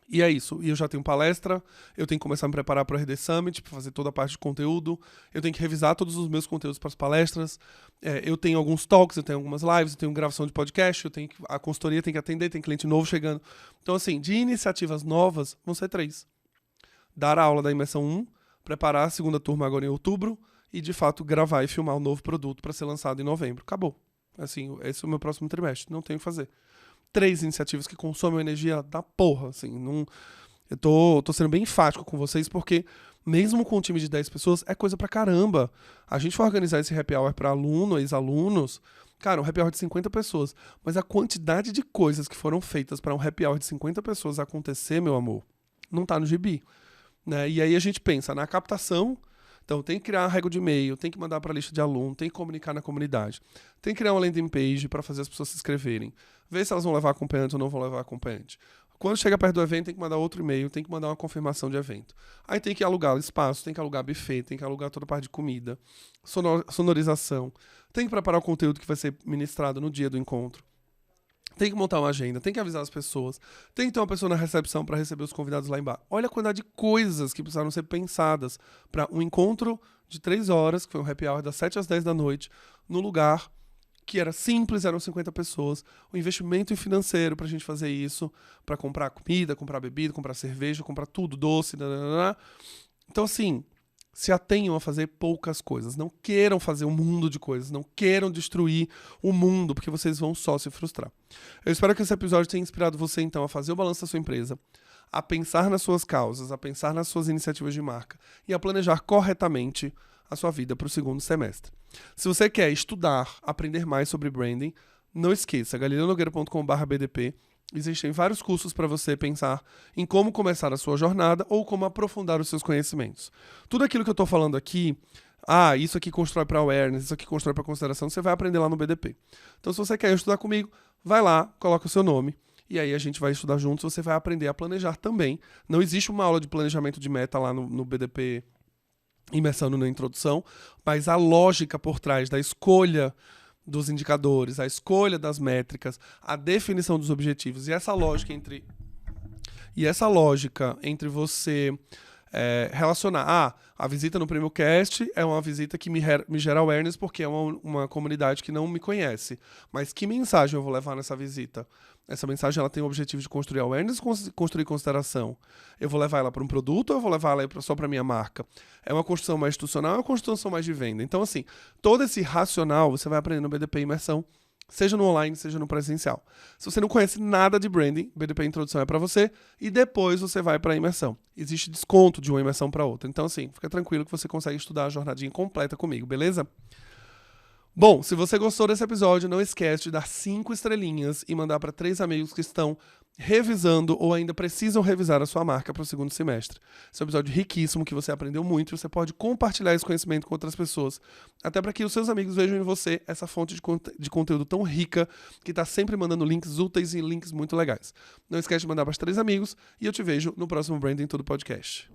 E é isso. E eu já tenho palestra, eu tenho que começar a me preparar para o RD Summit, para fazer toda a parte de conteúdo, eu tenho que revisar todos os meus conteúdos para as palestras, eu tenho alguns talks, eu tenho algumas lives, eu tenho gravação de podcast, a consultoria tem que atender, tem cliente novo chegando. Então, assim, de iniciativas novas, vão ser 3. Dar a aula da imersão 1, preparar a segunda turma agora em outubro, e, de fato, gravar e filmar um novo produto para ser lançado em novembro. Acabou. Assim, esse é o meu próximo trimestre. Não tenho o que fazer. 3 iniciativas que consomem energia da porra, assim. Não... Eu tô sendo bem enfático com vocês, porque mesmo com um time de 10 pessoas, é coisa pra caramba. A gente foi organizar esse happy hour pra aluno, ex-alunos. Cara, um happy hour de 50 pessoas. Mas a quantidade de coisas que foram feitas para um happy hour de 50 pessoas acontecer, meu amor, não tá no gibi. Né? E aí a gente pensa na captação. Então, tem que criar uma regra de e-mail, tem que mandar para a lista de aluno, tem que comunicar na comunidade, tem que criar uma landing page para fazer as pessoas se inscreverem, ver se elas vão levar acompanhante ou não vão levar acompanhante. Quando chega perto do evento, tem que mandar outro e-mail, tem que mandar uma confirmação de evento. Aí tem que alugar espaço, tem que alugar buffet, tem que alugar toda a parte de comida, sonorização, tem que preparar o conteúdo que vai ser ministrado no dia do encontro. Tem que montar uma agenda, tem que avisar as pessoas, tem que ter uma pessoa na recepção para receber os convidados lá embaixo. Olha a quantidade de coisas que precisaram ser pensadas para um encontro de 3 horas, que foi um happy hour das 7 às 10 da noite, no lugar que era simples, eram 50 pessoas. O investimento financeiro para a gente fazer isso, para comprar comida, comprar bebida, comprar cerveja, comprar tudo, doce, Então, assim, se atenham a fazer poucas coisas. Não queiram fazer um mundo de coisas. Não queiram destruir o mundo, porque vocês vão só se frustrar. Eu espero que esse episódio tenha inspirado você, então, a fazer o balanço da sua empresa, a pensar nas suas causas, a pensar nas suas iniciativas de marca e a planejar corretamente a sua vida para o segundo semestre. Se você quer estudar, aprender mais sobre branding, não esqueça, galileonogueira.com/bdp. Existem vários cursos para você pensar em como começar a sua jornada ou como aprofundar os seus conhecimentos. Tudo aquilo que eu estou falando aqui, isso aqui constrói para awareness, isso aqui constrói para consideração, você vai aprender lá no BDP. Então, se você quer estudar comigo, vai lá, coloca o seu nome, e aí a gente vai estudar juntos, você vai aprender a planejar também. Não existe uma aula de planejamento de meta lá no BDP Imersando na introdução, mas a lógica por trás da escolha dos indicadores, a escolha das métricas, a definição dos objetivos e essa lógica entre você relacionar a visita no Prêmio Cast é uma visita que me gera awareness porque é uma comunidade que não me conhece, mas que mensagem eu vou levar nessa visita? Essa mensagem ela tem o objetivo de construir awareness, construir consideração. Eu vou levar ela para um produto ou eu vou levar ela só para minha marca? É uma construção mais institucional ou é uma construção mais de venda? Então, assim, todo esse racional você vai aprender no BDP Imersão, seja no online, seja no presencial. Se você não conhece nada de branding, BDP Introdução é para você e depois você vai para a imersão. Existe desconto de uma imersão para outra. Então, assim, fica tranquilo que você consegue estudar a jornadinha completa comigo, beleza? Bom, se você gostou desse episódio, não esquece de dar 5 estrelinhas e mandar para 3 amigos que estão revisando ou ainda precisam revisar a sua marca para o segundo semestre. Esse é um episódio riquíssimo que você aprendeu muito e você pode compartilhar esse conhecimento com outras pessoas, até para que os seus amigos vejam em você essa fonte de conteúdo tão rica que está sempre mandando links úteis e links muito legais. Não esquece de mandar para os 3 amigos e eu te vejo no próximo Branding Tudo Podcast.